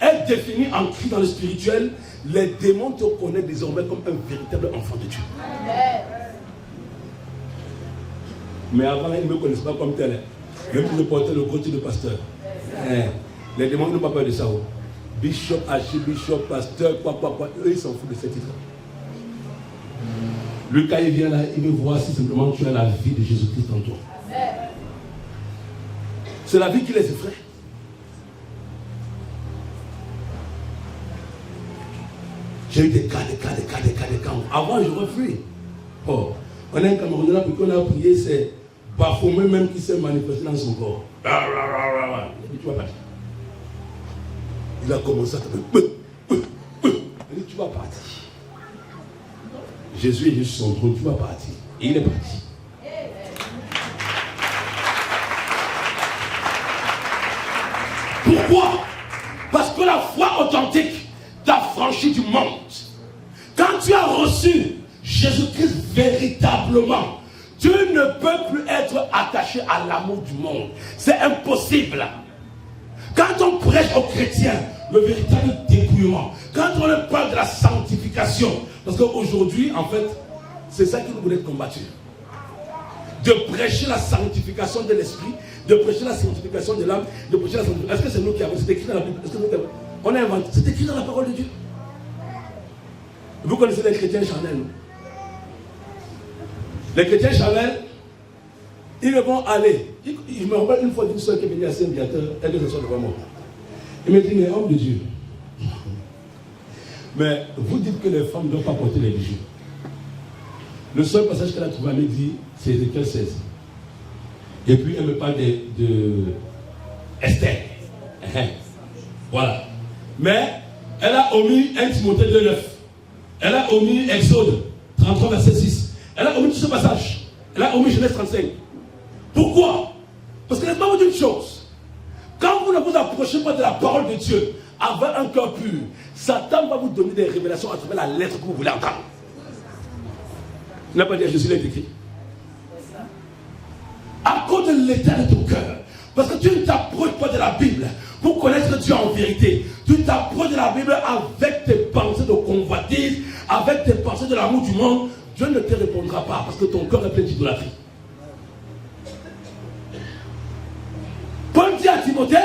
est définie en Christ dans le spirituel, les démons te connaissent désormais comme un véritable enfant de Dieu. Mais avant, ils ne me connaissent pas comme tel. Même si je portais le côté de pasteur. Les démons n'ont pas peur de ça. Bishop, archibishop, pasteur, quoi. Eux, ils s'en foutent de ce titre. Lui, quand il vient là, il veut voir si simplement tu as la vie de Jésus-Christ en toi. C'est la vie qui les effraie. J'ai eu des cas. Avant, je refuse. Oh, on a un Camerounais là, puis qu'on a prié, c'est Baphomet même qui s'est manifesté dans son corps. Il a dit, tu vas partir. Il a commencé à taper. Il a dit, tu vas partir. Jésus est juste sur son trône, tu vas partir. Et il est parti. Pourquoi? Parce que la foi authentique t'a franchi du monde. Quand tu as reçu Jésus-Christ véritablement, tu ne peux plus être attaché à l'amour du monde. C'est impossible. Quand on prêche aux chrétiens le véritable dépouillement, quand on parle de la sanctification, parce qu'aujourd'hui, en fait, c'est ça qui nous voulait combattre. De prêcher la sanctification de l'esprit, de prêcher la sanctification de l'âme, de prêcher la sanctification. Est-ce que c'est nous qui avons? C'est écrit dans la Bible. Est-ce que nous avons? On a inventé. C'est écrit dans la parole de Dieu. Vous connaissez les chrétiens charnels, non? Les chrétiens charnels, ils vont aller. Je me rappelle une fois d'une soeur qui est venue à Saint-Viateur, elle est devant moi. Il me dit, mais homme de Dieu, mais vous dites que les femmes ne doivent pas porter les bijoux. Le seul passage qu'elle a trouvé, elle me dit, c'est Ézéchiel 16. Et puis elle me parle de Esther. Voilà. Mais elle a omis 1 Timothée 2,9. Elle a omis Exode 33, verset 6. Elle a omis tout ce passage. Elle a omis Genèse 35. Pourquoi? Parce que laisse-moi vous dire une chose. Quand vous ne vous approchez pas de la parole de Dieu, avec un cœur pur, Satan va vous donner des révélations à travers la lettre que vous voulez entendre. Il n'a pas dit à Jésus, il est écrit. À cause de l'état de ton cœur. Parce que tu ne t'approches pas de la Bible pour connaître Dieu en vérité. Tu t'approches de la Bible avec tes pensées de convoitise, avec tes pensées de l'amour du monde. Dieu ne te répondra pas parce que ton cœur est plein d'idolâtrie. Paul dit à Timothée,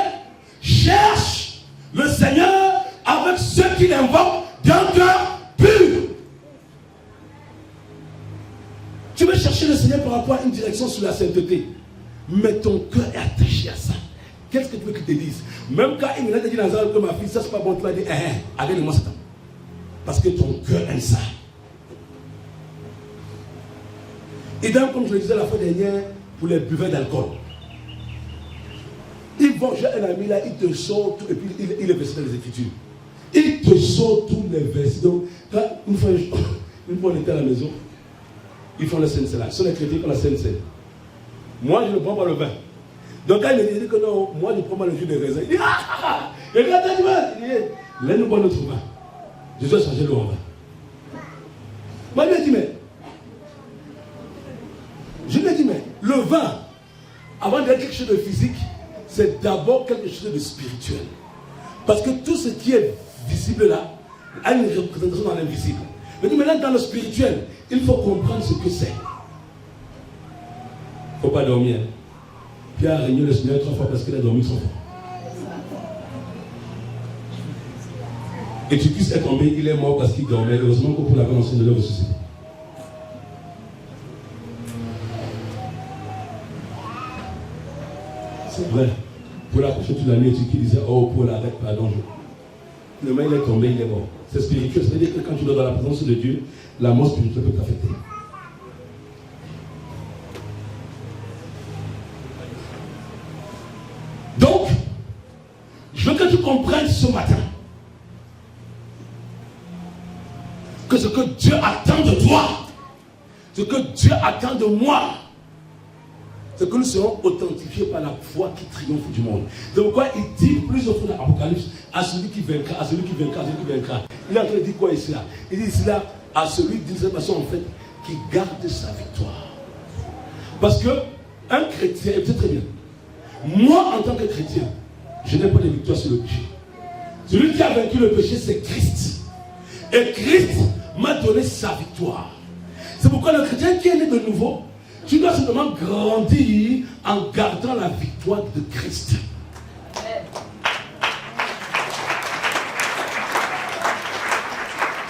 cherche le Seigneur avec ceux qui l'invoquent d'un cœur pur. Tu veux chercher le Seigneur par rapport à une direction sur la sainteté. Mais ton cœur est attaché à ça. Qu'est-ce que tu veux qu'il te dise? Même quand il me dit dans un que ma fille, ça c'est pas bon, tu vas dire, arrête-moi Satan. Parce que ton cœur aime ça. Et donc, comme je le disais la fois dernière, pour les buveurs d'alcool, ils vont, j'ai un ami là, il te sort tout, et puis il est versé dans les Écritures. Il te sort tous les versets. Donc, quand une fois on était à la maison, ils font la Sainte-Seine là. Ce sont les chrétiens qui font la Sainte-Seine. Moi, je ne prends pas le vin. Donc, quand il me dit que non, moi, je ne prends pas le jus de raisin, il dit, et regarde, il dit, laisse-nous boire notre vin. Je dois changer l'eau en vin. Moi, je lui ai dit, mais le vin, avant d'être quelque chose de physique, c'est d'abord quelque chose de spirituel. Parce que tout ce qui est visible là a une représentation dans l'invisible. Mais maintenant, dans le spirituel, il faut comprendre ce que c'est. Il ne faut pas dormir. Pierre a régné le Seigneur 3 fois parce qu'il a dormi 3 fois. Et Tychus est tombé, il est mort parce qu'il dormait. Heureusement que pour la connaissance de l'œuvre ressuscité. C'est vrai. Pour la prochaine toute l'année, tu disais, oh Paul, arrête, pardon. Le mec il est tombé, il est mort. C'est spirituel. C'est-à-dire que quand tu es dans la présence de Dieu, la mort spirituelle peut t'affecter. Donc, je veux que tu comprennes ce matin que ce que Dieu attend de toi, ce que Dieu attend de moi, c'est que nous serons authentifiés par la foi qui triomphe du monde. C'est pourquoi il dit plusieurs fois dans l'Apocalypse, à celui qui vaincra, à celui qui vaincra, à celui qui vaincra. Il est en train de dire quoi ici là? Il dit ici là, à celui d'une certaine façon en fait, qui garde sa victoire. Parce que un chrétien, et c'est très bien, moi en tant que chrétien, je n'ai pas de victoire sur le péché. Celui qui a vaincu le péché, c'est Christ. Et Christ m'a donné sa victoire. C'est pourquoi le chrétien qui est né de nouveau, tu dois simplement grandir en gardant la victoire de Christ.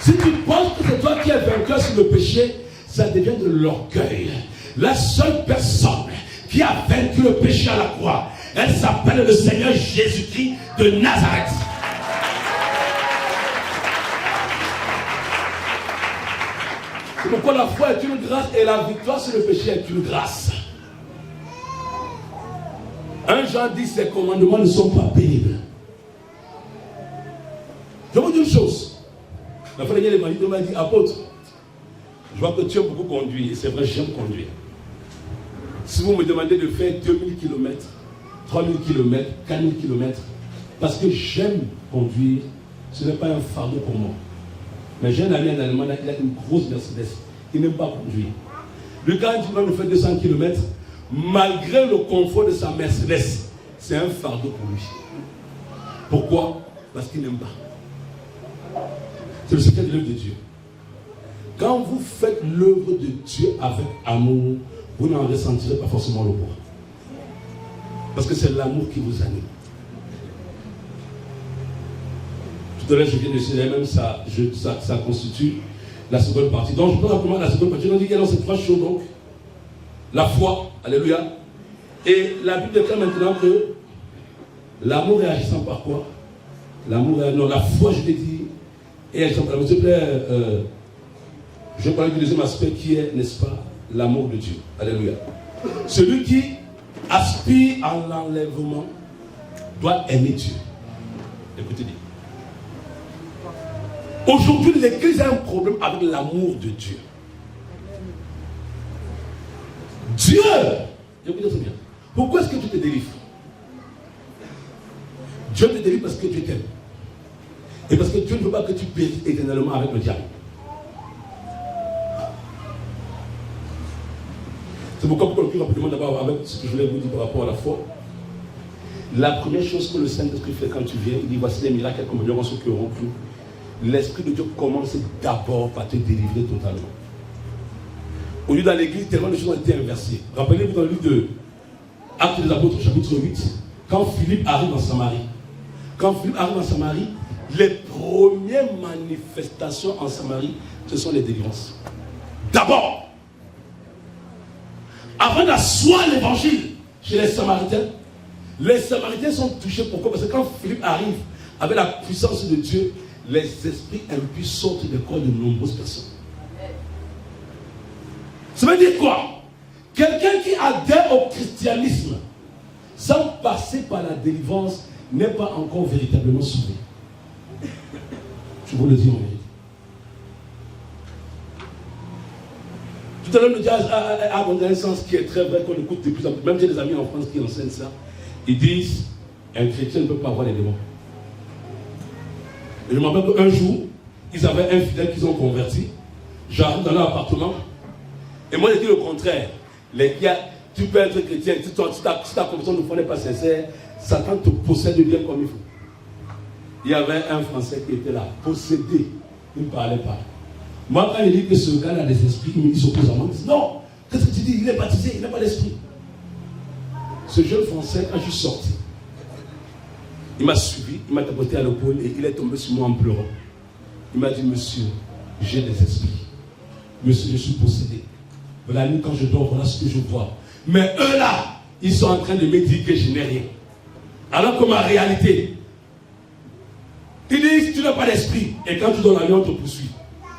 Si tu penses que c'est toi qui es vainqueur sur le péché, ça devient de l'orgueil. La seule personne qui a vaincu le péché à la croix, elle s'appelle le Seigneur Jésus-Christ de Nazareth. C'est pourquoi la foi est une grâce et la victoire sur le péché est une grâce. 1 Jean dit ces commandements ne sont pas pénibles. Je vous dis une chose. La fois dernière, il m'a dit, apôtre, je vois que tu aimes beaucoup conduire. Et c'est vrai, j'aime conduire. Si vous me demandez de faire 2000 km, 3000 km, 4000 km, parce que j'aime conduire, ce n'est pas un fardeau pour moi. Mais j'ai un ami en Allemagne, il a une grosse Mercedes. Il n'aime pas conduire. Lui, quand il va nous faire 200 km, malgré le confort de sa Mercedes, c'est un fardeau pour lui. Pourquoi? Parce qu'il n'aime pas. C'est le secret de l'œuvre de Dieu. Quand vous faites l'œuvre de Dieu avec amour, vous n'en ressentirez pas forcément le poids. Parce que c'est l'amour qui vous anime. Tout à l'heure, je viens de dire, même ça constitue la seconde partie. Donc, je peux rappeler la seconde partie. On dit qu'il y a dans ces trois choses, donc, la foi, alléluia. Et la Bible déclare maintenant que l'amour est agissant par quoi? L'amour est, non, la foi, je l'ai dit, et agissant par, s'il te plaît, je vais parler du deuxième aspect qui est, n'est-ce pas, l'amour de Dieu. Alléluia. Celui qui aspire à l'enlèvement doit aimer Dieu. Écoutez bien. Aujourd'hui, l'Église a un problème avec l'amour de Dieu. Dieu, écoutez très bien. Pourquoi est-ce que tu te délivres? Dieu te délivre parce que Dieu t'aime. Et parce que Dieu ne veut pas que tu périsses éternellement avec le diable. C'est pourquoi pour conclure rapidement d'abord avec ce que je voulais vous dire par rapport à la foi. La première chose que le Saint-Esprit fait quand tu viens, il dit voici les miracles comme nous ceux qui auront cru. L'Esprit de Dieu commence d'abord par te délivrer totalement. Au lieu dans l'église, tellement de choses ont été inversées. Rappelez-vous dans le livre de Actes des Apôtres, chapitre 8, quand Philippe arrive en Samarie. Quand Philippe arrive en Samarie, les premières manifestations en Samarie, ce sont les délivrances. D'abord, avant d'asseoir l'évangile chez les Samaritains sont touchés. Pourquoi? Parce que quand Philippe arrive avec la puissance de Dieu, les esprits impurs sortent des corps de nombreuses personnes. Ça veut dire quoi? Quelqu'un qui adhère au christianisme sans passer par la délivrance n'est pas encore véritablement sauvé. Je vous le dis en vérité. Tout à l'heure, le diable a un sens qui est très vrai, qu'on écoute de plus en plus. Même j'ai des amis en France qui enseignent ça. Ils disent, un chrétien ne peut pas avoir les démons. Et je me rappelle qu'un jour, ils avaient un fidèle qu'ils ont converti. J'arrive dans leur appartement. Et moi, j'ai dit le contraire. Les gars, tu peux être chrétien, si ta conversion de foi n'est pas sincère, Satan te possède bien comme il faut. Il y avait un Français qui était là, possédé. Il ne parlait pas. Moi, quand il dit que ce gars a des esprits, il s'oppose à moi. Il dit non, qu'est-ce que tu dis? Il est baptisé, il n'a pas d'esprit. Ce jeune Français, quand je suis sorti, il m'a suivi, il m'a tapoté à l'épaule et il est tombé sur moi en pleurant. Il m'a dit, monsieur, j'ai des esprits. Monsieur, je suis possédé. La nuit, quand je dors, voilà ce que je vois. Mais eux là, ils sont en train de me dire que je n'ai rien. Alors que ma réalité, ils disent, tu n'as pas d'esprit. Et quand tu dors la nuit, on te poursuit.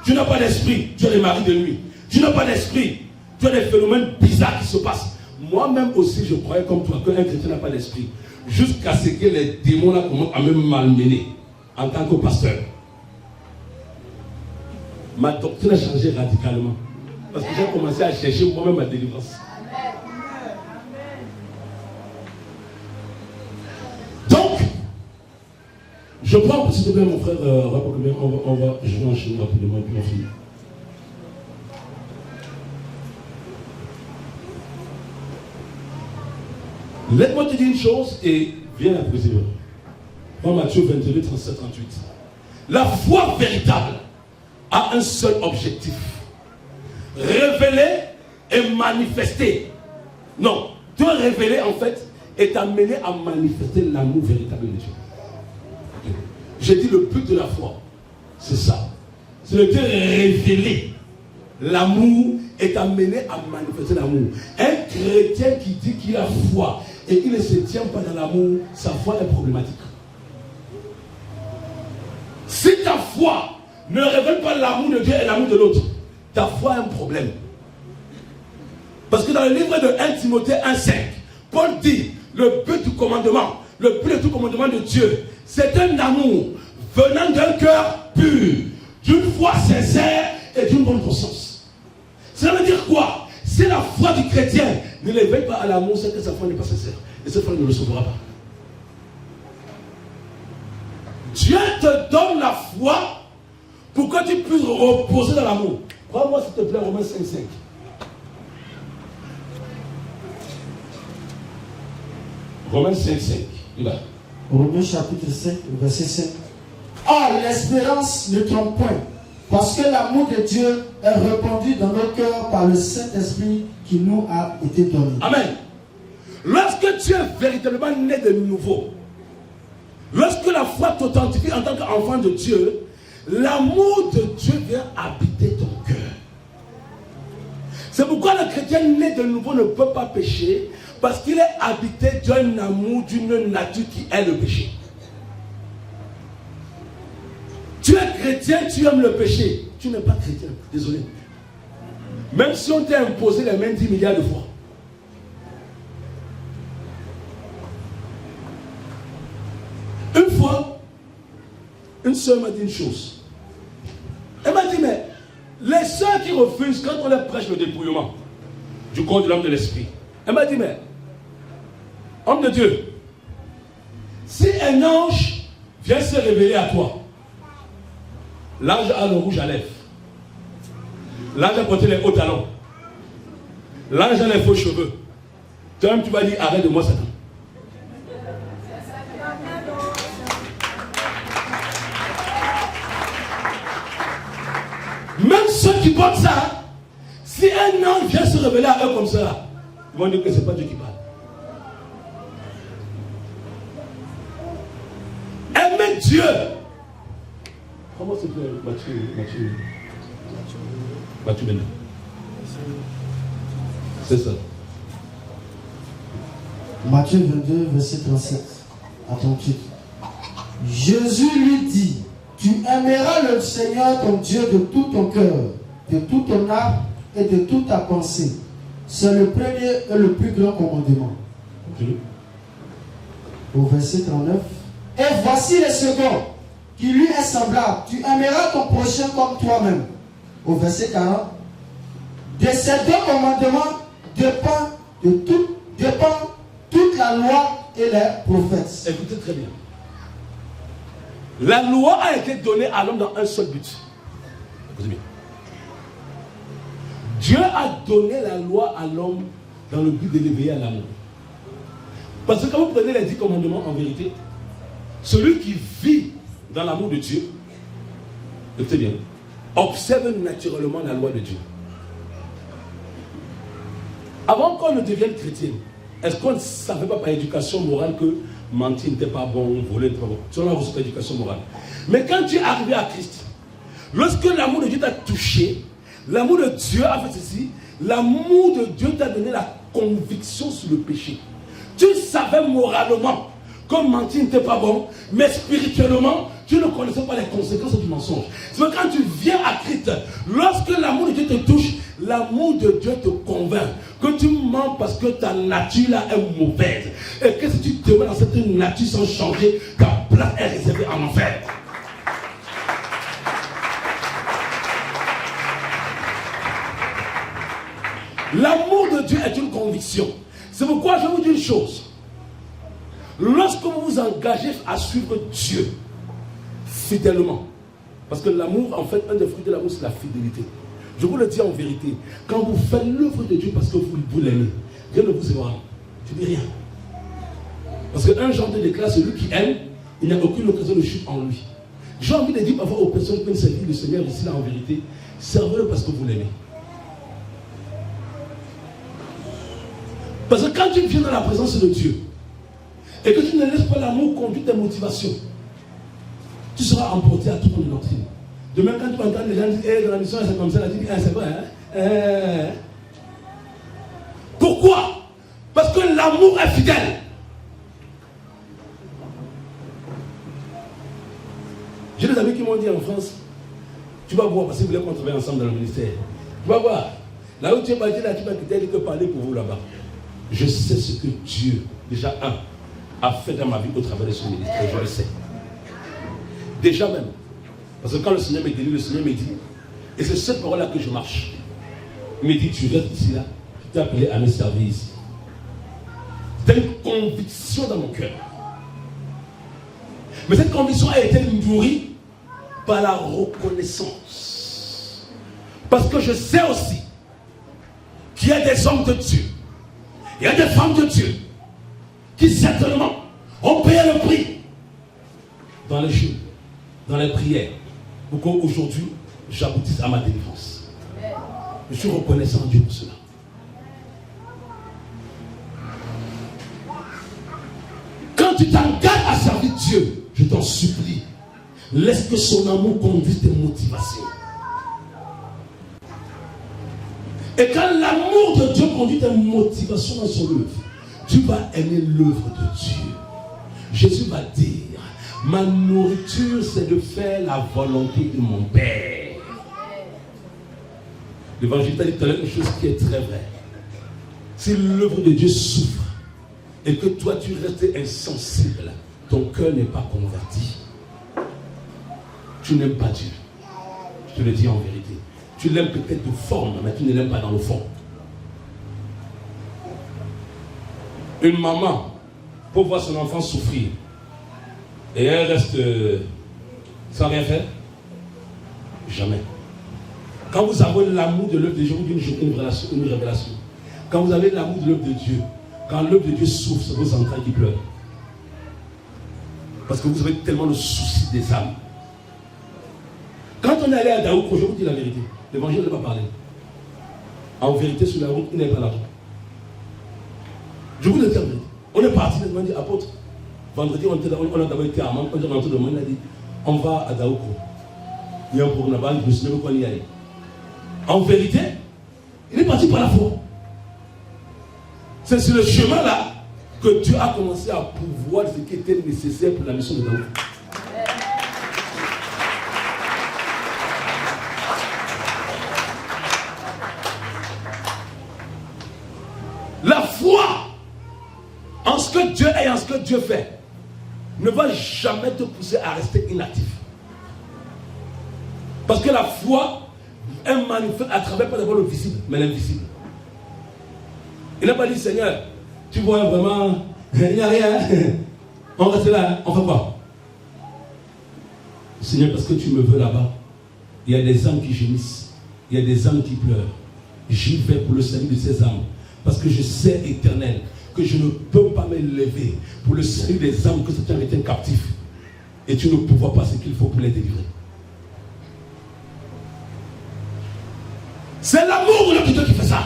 Tu n'as pas d'esprit, tu as des maris de nuit. Tu n'as pas d'esprit, tu as des phénomènes bizarres qui se passent. Moi-même aussi, je croyais comme toi qu'un chrétien n'a pas d'esprit. Jusqu'à ce que les démons là commencent à me malmener en tant que pasteur. Ma doctrine a changé radicalement. Parce que j'ai commencé à chercher moi-même ma délivrance. Donc, je prends, s'il te plaît, mon frère, je vais enchaîner rapidement et puis on finit. Laisse-moi te dire une chose et viens la préciser. Dans Matthieu 22, 37, 38. La foi véritable a un seul objectif. Révéler et manifester. Non, te révéler en fait est t'amener à manifester l'amour véritable de Dieu. J'ai dit le but de la foi, c'est ça. C'est de te révéler l'amour et t'amener à manifester l'amour. Un chrétien qui dit qu'il a foi et il ne se tient pas dans l'amour, sa foi est problématique. Si ta foi ne révèle pas l'amour de Dieu et l'amour de l'autre, ta foi a un problème. Parce que dans le livre de 1 Timothée 1,5, Paul dit, le but du commandement, le but de tout commandement de Dieu, c'est un amour venant d'un cœur pur, d'une foi sincère et d'une bonne conscience. Cela veut dire quoi? Si la foi du chrétien ne l'éveille pas à l'amour, c'est que sa foi n'est pas sincère. Et cette foi ne le sauvera pas. Dieu te donne la foi pour que tu puisses reposer dans l'amour. Prends-moi s'il te plaît Romains 5,5. Romains 5,5. Romains chapitre 5, verset 5. Or, l'espérance ne trompe point, parce que l'amour de Dieu est répandu dans nos cœurs par le Saint-Esprit qui nous a été donné. Amen. Lorsque tu es véritablement né de nouveau, lorsque la foi t'authentifie en tant qu'enfant de Dieu, l'amour de Dieu vient habiter ton cœur. C'est pourquoi le chrétien né de nouveau ne peut pas pécher, parce qu'il est habité d'un amour, d'une nature qui est le péché. Tu es chrétien, tu aimes le péché. Tu n'es pas chrétien, désolé. Même si on t'a imposé les mêmes 10 milliards de fois. Une fois, une soeur m'a dit une chose. Elle m'a dit, mais les soeurs qui refusent quand on leur prêche le dépouillement du corps de l'homme de l'esprit. Elle m'a dit, mais homme de Dieu, si un ange vient se révéler à toi, L'ange a le rouge à lèvres. L'ange a porté les hauts talons. L'ange a les faux cheveux. Toi-même, tu vas dire, arrête de moi, Satan. Même ceux qui portent ça, si un ange vient se révéler à eux comme ça, ils vont dire que ce n'est pas Dieu qui parle. Aimer Dieu. Comment c'est Matthieu maintenant. C'est ça. Matthieu 22, verset 37. À ton titre. Jésus lui dit, tu aimeras le Seigneur ton Dieu de tout ton cœur, de toute ton âme et de toute ta pensée. C'est le premier et le plus grand commandement. Okay. Au verset 39. Et voici le second, qui lui est semblable. Tu aimeras ton prochain comme toi-même. Au verset 40. De ces deux commandements dépend toute la loi et les prophètes. Écoutez très bien. La loi a été donnée à l'homme dans un seul but. Écoutez bien. Dieu a donné la loi à l'homme dans le but de l'éveiller à l'amour. Parce que quand vous prenez les 10 commandements, en vérité, celui qui vit dans l'amour de Dieu, écoutez bien, observe naturellement la loi de Dieu. Avant qu'on ne devienne chrétien, est-ce qu'on ne savait pas par éducation morale que mentir n'était pas bon, voler n'était pas bon? Ça, on a reçu par éducation morale. Mais quand tu es arrivé à Christ, lorsque l'amour de Dieu t'a touché, l'amour de Dieu a fait ceci, l'amour de Dieu t'a donné la conviction sur le péché. Tu savais moralement que mentir n'était pas bon, mais spirituellement, tu ne connaissais pas les conséquences du mensonge. C'est que quand tu viens à Christ, lorsque l'amour de Dieu te touche, l'amour de Dieu te convainc que tu mens parce que ta nature là est mauvaise. Et que si tu te mets dans cette nature sans changer, ta place est réservée en enfer. L'amour de Dieu est une conviction. C'est pourquoi je vous dis une chose. Lorsque vous vous engagez à suivre Dieu fidèlement, parce que l'amour, en fait, un des fruits de l'amour, c'est la fidélité. Je vous le dis en vérité, quand vous faites l'œuvre de Dieu parce que vous l'aimez, rien ne vous éloigne. Tu dis rien. Parce qu'un genre de déclare, celui qui aime, il n'y a aucune occasion de chute en lui. J'ai envie de dire parfois aux personnes qui viennent servir le Seigneur ici, là, en vérité, servez-le parce que vous l'aimez. Parce que quand tu viens dans la présence de Dieu, et que tu ne laisses pas l'amour conduire tes motivations, tu seras emporté à toute ton doctrine. Demain, quand tu entends les gens dire, dans la mission, c'est comme ça, tu dis, c'est vrai, hein? Pourquoi? Parce que l'amour est fidèle. J'ai des amis qui m'ont dit en France, tu vas voir, parce qu'ils voulaient qu'on travaille ensemble dans le ministère. Tu vas voir, là où tu es parti, là, tu vas quitter que parler pour vous là-bas. Je sais ce que Dieu, déjà a fait dans ma vie au travers de son ministère, je le sais. Déjà même. Parce que quand le Seigneur me dit, le Seigneur me dit, et c'est cette parole-là que je marche. Il me dit, tu restes ici là, tu t'es appelé à me servir ici. C'est une conviction dans mon cœur. Mais cette conviction a été nourrie par la reconnaissance. Parce que je sais aussi qu'il y a des hommes de Dieu, il y a des femmes de Dieu qui certainement ont payé le prix dans les jeûnes, dans les prières, pour qu'aujourd'hui j'aboutisse à ma délivrance. Je suis reconnaissant à Dieu pour cela. Quand tu t'engages à servir Dieu, je t'en supplie, laisse que son amour conduise tes motivations. Et quand l'amour de Dieu conduit tes motivations dans son œuvre, tu vas aimer l'œuvre de Dieu. Jésus va dire, ma nourriture c'est de faire la volonté de mon Père. L'évangile t'a dit tout à l'heure une chose qui est très vraie. Si l'œuvre de Dieu souffre et que toi tu restes insensible, ton cœur n'est pas converti. Tu n'aimes pas Dieu. Je te le dis en vérité. Tu l'aimes peut-être de forme, mais tu ne l'aimes pas dans le fond. Une maman, pour voir son enfant souffrir, et elle reste sans rien faire, Jamais. Quand vous avez l'amour de l'œuvre de Dieu, vous dites une révélation. Quand vous avez l'amour de l'œuvre de Dieu, quand l'œuvre de Dieu souffre, c'est vos entrailles qui pleurent. Parce que vous avez tellement le souci des âmes. Quand on est allé à Daouk, je vous dis la vérité, l'évangile n'a pas parlé. En vérité, sur la route, il n'est pas là. Je vous le dis en vérité. On est parti, on m'a dit, apôtre, vendredi, on a d'abord été à Amman, on est rentré de moi, il a dit, on va à Daouk. Il y a un programme là-bas, je me suis dit, qu'on y aller. En vérité, il est parti par la foi. C'est sur le chemin là que Dieu a commencé à pouvoir ce qui était nécessaire pour la mission de Daoud. La foi en ce que Dieu est et en ce que Dieu fait ne va jamais te pousser à rester inactif. Parce que la foi est manifeste à travers pas d'abord le visible, mais l'invisible. Il n'a pas dit, Seigneur, tu vois vraiment, il n'y a rien. On reste là, on fait quoi? Seigneur, parce que tu me veux là-bas, il y a des âmes qui gémissent, il y a des âmes qui pleurent. J'y vais pour le salut de ces âmes. Parce que je sais, Éternel, que je ne peux pas me lever pour le salut des âmes que Satan retient captif. Et tu ne pourras pas ce qu'il faut pour les délivrer. C'est l'amour de Dieu qui fait ça.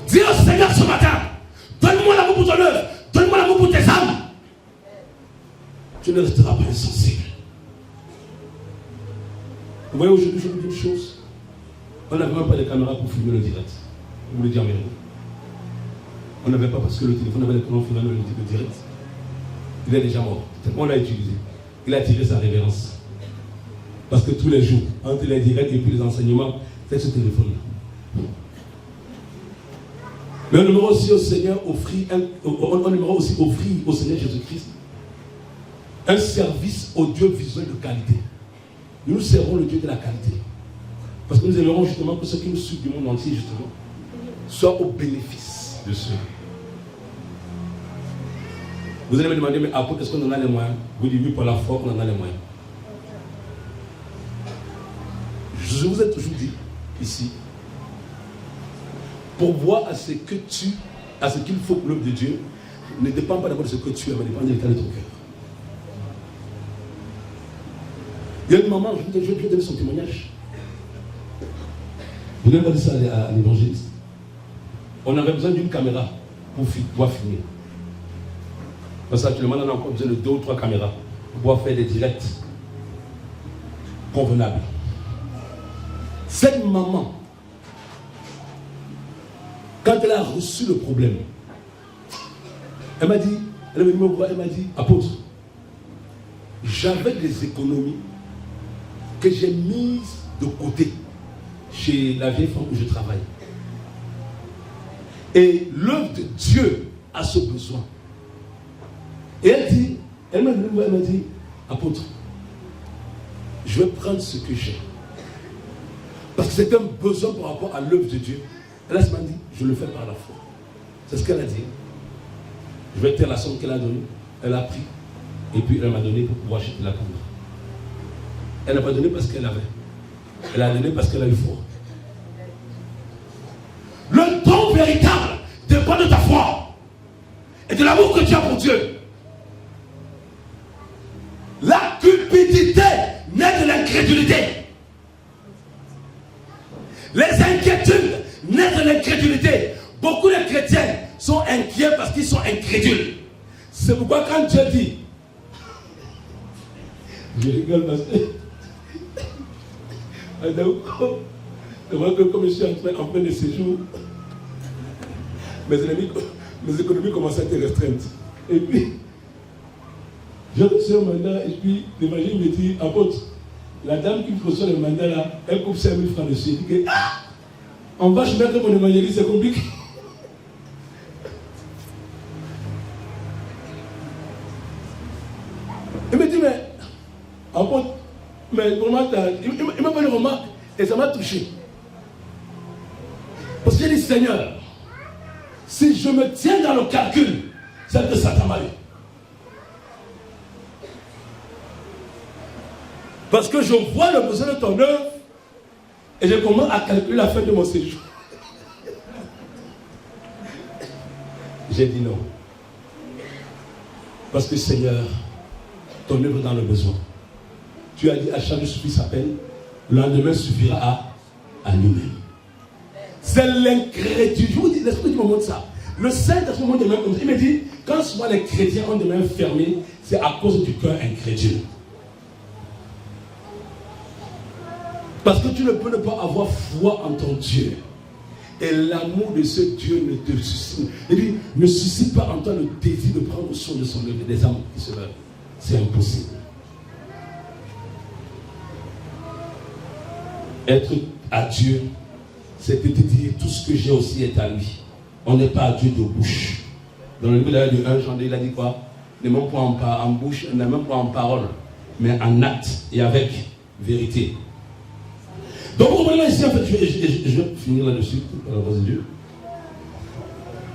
Dis au Seigneur ce matin, donne-moi l'amour pour ton œuvre, donne-moi l'amour pour tes âmes. Tu ne resteras pas insensible. Vous voyez, aujourd'hui, je vous dis une chose. On n'avait même pas de caméra pour filmer le direct. Vous le dire en vérité. On n'avait pas parce que le téléphone avait les caméras pour filmer le direct. Il est déjà mort. On l'a utilisé. Il a tiré sa révérence. Parce que tous les jours, entre les directs et puis les enseignements, c'est ce téléphone-là. Mais on aimerait aussi au Seigneur offrir au Seigneur Jésus-Christ un service audiovisuel de qualité. Nous servons le Dieu de la qualité. Parce que nous aimerons justement que ceux qui nous suivent du monde entier, justement, soient au bénéfice de ceux. Vous allez me demander, mais après, est-ce qu'on en a les moyens? Vous dites oui, pour la foi, on en a les moyens. Je vous ai toujours dit, ici, pour voir à ce qu'il faut pour l'œuvre de Dieu, ne dépend pas d'abord de ce que tu as, mais dépend de l'état de ton cœur. Il y a une maman, je vais donner son témoignage. Vous n'avez pas dit ça à l'évangéliste. On avait besoin d'une caméra pour pouvoir filmer. Parce qu'actuellement, on a encore besoin de 2 ou 3 caméras pour pouvoir faire des directs convenables. Cette maman, quand elle a reçu le problème, elle m'a dit, elle m'a dit, apôtre, j'avais des économies que j'ai mises de côté chez la vieille femme où je travaille. Et l'œuvre de Dieu a ce besoin. Et elle m'a dit, apôtre, je vais prendre ce que j'ai. Parce que c'est un besoin par rapport à l'œuvre de Dieu. Elle m'a dit, je le fais par la foi. C'est ce qu'elle a dit. Je vais taire la somme qu'elle a donnée. Elle a pris. Et puis elle m'a donné pour pouvoir acheter la caméra. Elle n'a pas donné parce qu'elle avait. Elle a donné parce qu'elle a eu foi. Le don véritable dépend de ta foi et de l'amour que tu as pour Dieu. La cupidité naît de l'incrédulité. Les inquiétudes naissent de l'incrédulité. Beaucoup de chrétiens sont inquiets parce qu'ils sont incrédules. C'est pourquoi quand Dieu dit, je rigole parce que comme je suis en plein de séjour, mes économies commencent à être restreintes. Et puis, j'ai reçu un mandat et puis l'évangile me dit, apôtre, la dame qui reçoit le mandat là, elle coupe 5 000 francs dessus. Elle dit que, on va se mettre mon évangéliste, c'est compliqué. Il me dit, mais, apôtre, mais vraiment, il m'a fait une remarque et ça m'a touché. Parce qu'il dit, Seigneur, si je me tiens dans le calcul, c'est que Satan m'a eu. Parce que je vois le besoin de ton œuvre et je commence à calculer la fin de mon séjour. J'ai dit non. Parce que Seigneur, ton œuvre est dans le besoin. Tu as dit à chaque suffit sa peine, le lendemain suffira à nous-mêmes. C'est l'incrédulité. Je vous dis, l'Esprit me montre ça. Le Saint-Esprit me montre des mains comme ça. Il me dit, quand souvent les chrétiens ont des mains fermées, c'est à cause du cœur incrédule. Parce que tu ne peux pas avoir foi en ton Dieu. Et l'amour de ce Dieu ne te suscite. Il dit, ne suscite pas en toi le désir de prendre soin de son œuvre, des âmes qui se meurent. C'est impossible. Être à Dieu, c'est de te dire tout ce que j'ai aussi est à lui. On n'est pas à Dieu de bouche. Dans le livre de 1 Jean, il a dit quoi? Ne même pas en bouche, ne même pas en parole, mais en acte et avec vérité. Donc, vous comprenez ici, en fait, je vais finir là-dessus, par la grâce de Dieu.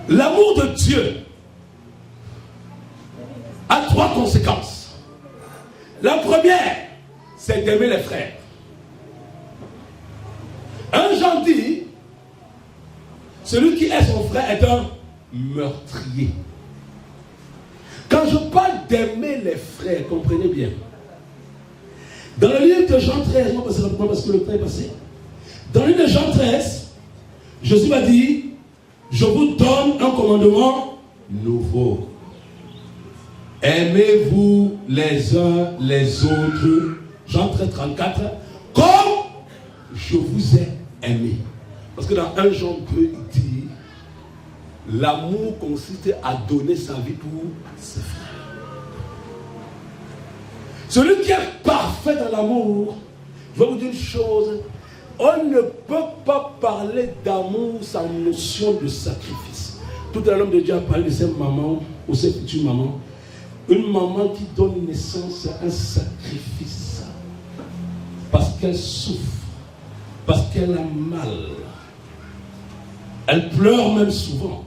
L'amour de Dieu a 3 conséquences. La première, c'est d'aimer les frères. 1 Jean dit, celui qui est son frère est un meurtrier. Quand je parle d'aimer les frères, comprenez bien. Dans le livre de Jean 13, moi, parce que le temps est passé. Dans le livre de Jean 13, Jésus m'a dit, je vous donne un commandement nouveau. Aimez-vous les uns les autres. Jean 13, 34. Comme je vous ai aimé. Parce que dans 1 Jean 2, il dit, l'amour consiste à donner sa vie pour ses frères. Celui qui est parfait dans l'amour, je vais vous dire une chose, on ne peut pas parler d'amour sans notion de sacrifice. Tout à l'heure, l'homme de Dieu a parlé de ses mamans ou ses futures mamans. Une maman qui donne naissance à un sacrifice parce qu'elle souffre, parce qu'elle a mal. Elle pleure même souvent.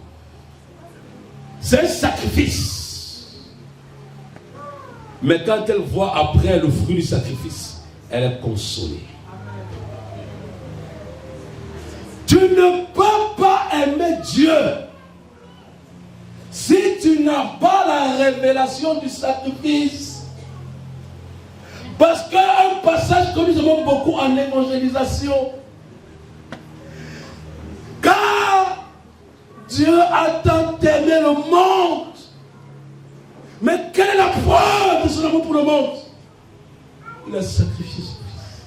C'est un sacrifice. Mais quand elle voit après le fruit du sacrifice, elle est consolée. Tu ne peux pas aimer Dieu si tu n'as pas la révélation du sacrifice. Parce qu'un passage que nous avons beaucoup en évangélisation, car Dieu a tant aimé le monde. Mais quelle est la preuve de son amour pour le monde? Il a sacrifié son fils.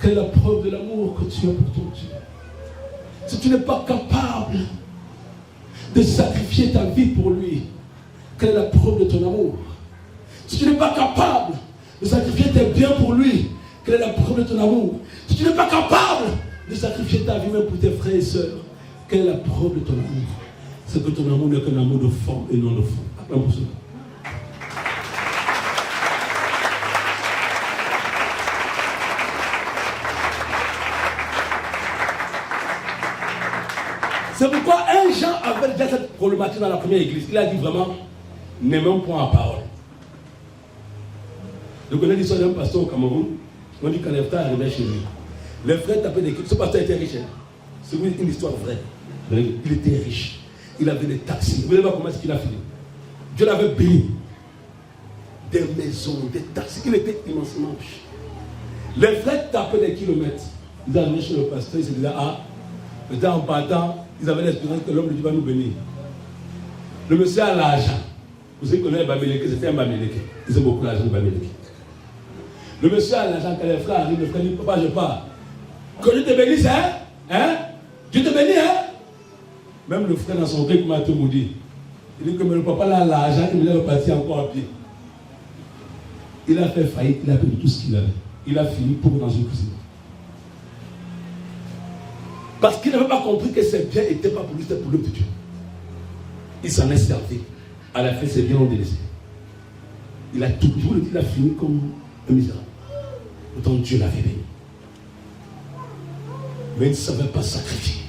Quelle est la preuve de l'amour que tu as pour ton Dieu? Si tu n'es pas capable de sacrifier ta vie pour lui, quelle est la preuve de ton amour? Si tu n'es pas capable de sacrifier tes biens pour lui, quelle est la preuve de ton amour? Si tu n'es pas capable de sacrifier ta vie même pour tes frères et sœurs, quelle est la preuve de ton amour? C'est que ton amour n'est qu'un amour de forme et non de fond. Applaudissements pour cela. C'est pourquoi un Jean avait déjà cette problématique dans la première église. Il a dit vraiment, n'aimons point en parole. Je connais l'histoire d'un pasteur au Cameroun. On dit quand les frères arrivaient chez lui, les frères tapaient des coups. Ce pasteur était riche. C'est une histoire vraie. Il était riche. Il avait des taxis. Vous ne voyez pas comment est-ce qu'il a fini. Dieu l'avait béni. Des maisons, des taxis. Il était immensément riche. Les frères tapaient des kilomètres. Ils arrivaient chez le pasteur. Ils se disaient, ah, peut-être en partant, ils avaient l'espérance que l'homme de Dieu va nous bénir. Le monsieur a l'argent. Vous savez qu'on a un Bamileke, c'était un Bamileke. Ils ont beaucoup l'argent de Bamileke. Le monsieur a l'argent, quand les frères arrivent, le frère dit, papa, je pars. Que Dieu te bénisse, hein? Hein? Dieu te bénisse, hein? Même le frère dans son rythme m'a tout maudit. Il dit que le papa a l'argent, il est reparti encore à pied. Il a fait faillite, il a perdu tout ce qu'il avait. Il a fini pour dans une cuisine. Parce qu'il n'avait pas compris que ses biens n'étaient pas pour lui, c'était pour l'œuvre de Dieu. Il s'en est servi. À la fin, ses biens ont délaissé. Il a tout, je vous le dis, il a fini comme un misérable. Autant Dieu l'avait béni. Mais il ne savait pas sacrifier.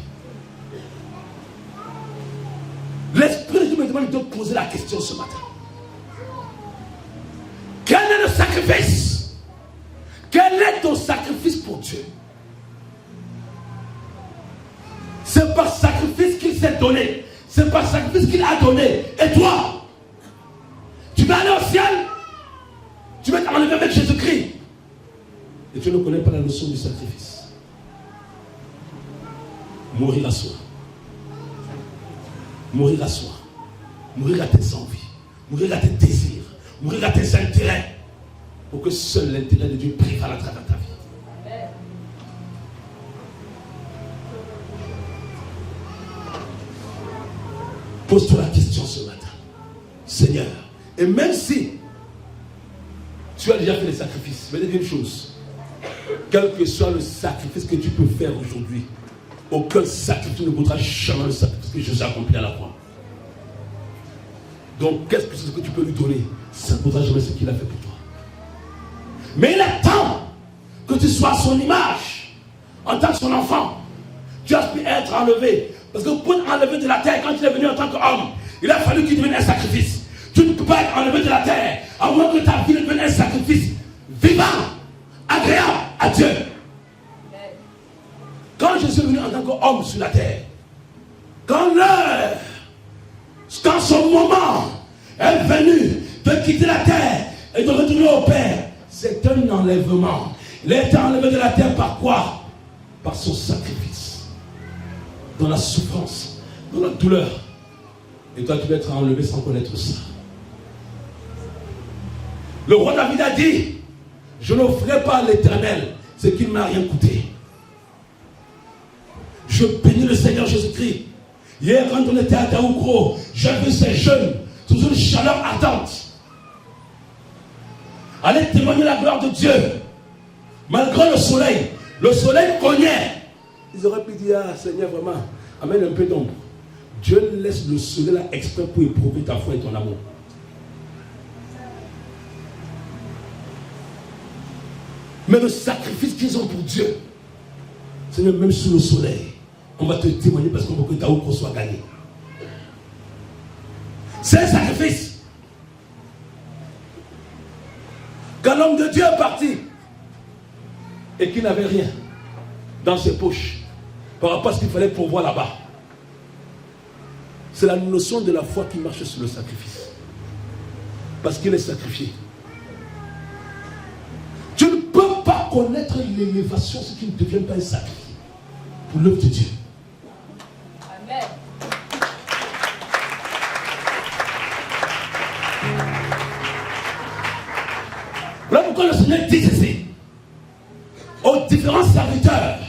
L'Esprit de Dieu me demande de poser la question ce matin. Quel est le sacrifice Dieu. C'est par sacrifice qu'il s'est donné. C'est par sacrifice qu'il a donné. Et toi, tu vas aller au ciel. Tu vas t'enlever avec Jésus-Christ. Et tu ne connais pas la notion du sacrifice. Mourir à soi. Mourir à soi. Mourir à tes envies. Mourir à tes désirs. Mourir à tes intérêts. Pour que seul l'intérêt de Dieu prévale à travers ta vie. Pose-toi la question ce matin. Seigneur, et même si tu as déjà fait les sacrifices, je vais te dire une chose. Quel que soit le sacrifice que tu peux faire aujourd'hui, aucun sacrifice ne vaudra jamais le sacrifice que Jésus a accompli à la croix. Donc, qu'est-ce que tu peux lui donner? Ça ne vaudra jamais ce qu'il a fait pour toi. Mais il est temps que tu sois à son image, en tant que son enfant. Tu as pu être enlevé. Parce que pour enlever de la terre, quand il est venu en tant qu'homme, il a fallu qu'il devienne un sacrifice. Tu ne peux pas être enlevé de la terre, à moins que ta vie devienne un sacrifice vivant, agréable à Dieu. Quand Jésus est venu en tant qu'homme sur la terre, quand son moment est venu de quitter la terre et de retourner au Père, c'est un enlèvement. Il a été enlevé de la terre par quoi? Par son sacrifice. Dans la souffrance, dans la douleur. Et toi, tu vas être enlevé sans connaître ça. Le roi David a dit, je n'offrirai pas à l'Éternel ce qui ne m'a rien coûté. Je bénis le Seigneur Jésus-Christ. Hier, quand on était à Daoukro, j'ai vu ces jeunes sous une chaleur ardente aller témoigner la gloire de Dieu. Malgré le soleil cognait. Ils auraient pu dire, ah Seigneur, vraiment, amène un peu d'ombre. Dieu laisse le soleil là exprès pour éprouver ta foi et ton amour. Mais le sacrifice qu'ils ont pour Dieu, Seigneur, même sous le soleil, on va te témoigner parce qu'on veut que ta eau soit gagnée. C'est un sacrifice. Quand l'homme de Dieu est parti et qu'il n'avait rien dans ses poches par rapport à ce qu'il fallait pourvoir là-bas, c'est la notion de la foi qui marche sur le sacrifice. Parce qu'il est sacrifié. Tu ne peux pas connaître l'élévation si tu ne deviens pas un sacrifice pour l'œuvre de Dieu. Amen. Voilà pourquoi le Seigneur dit ceci aux différents serviteurs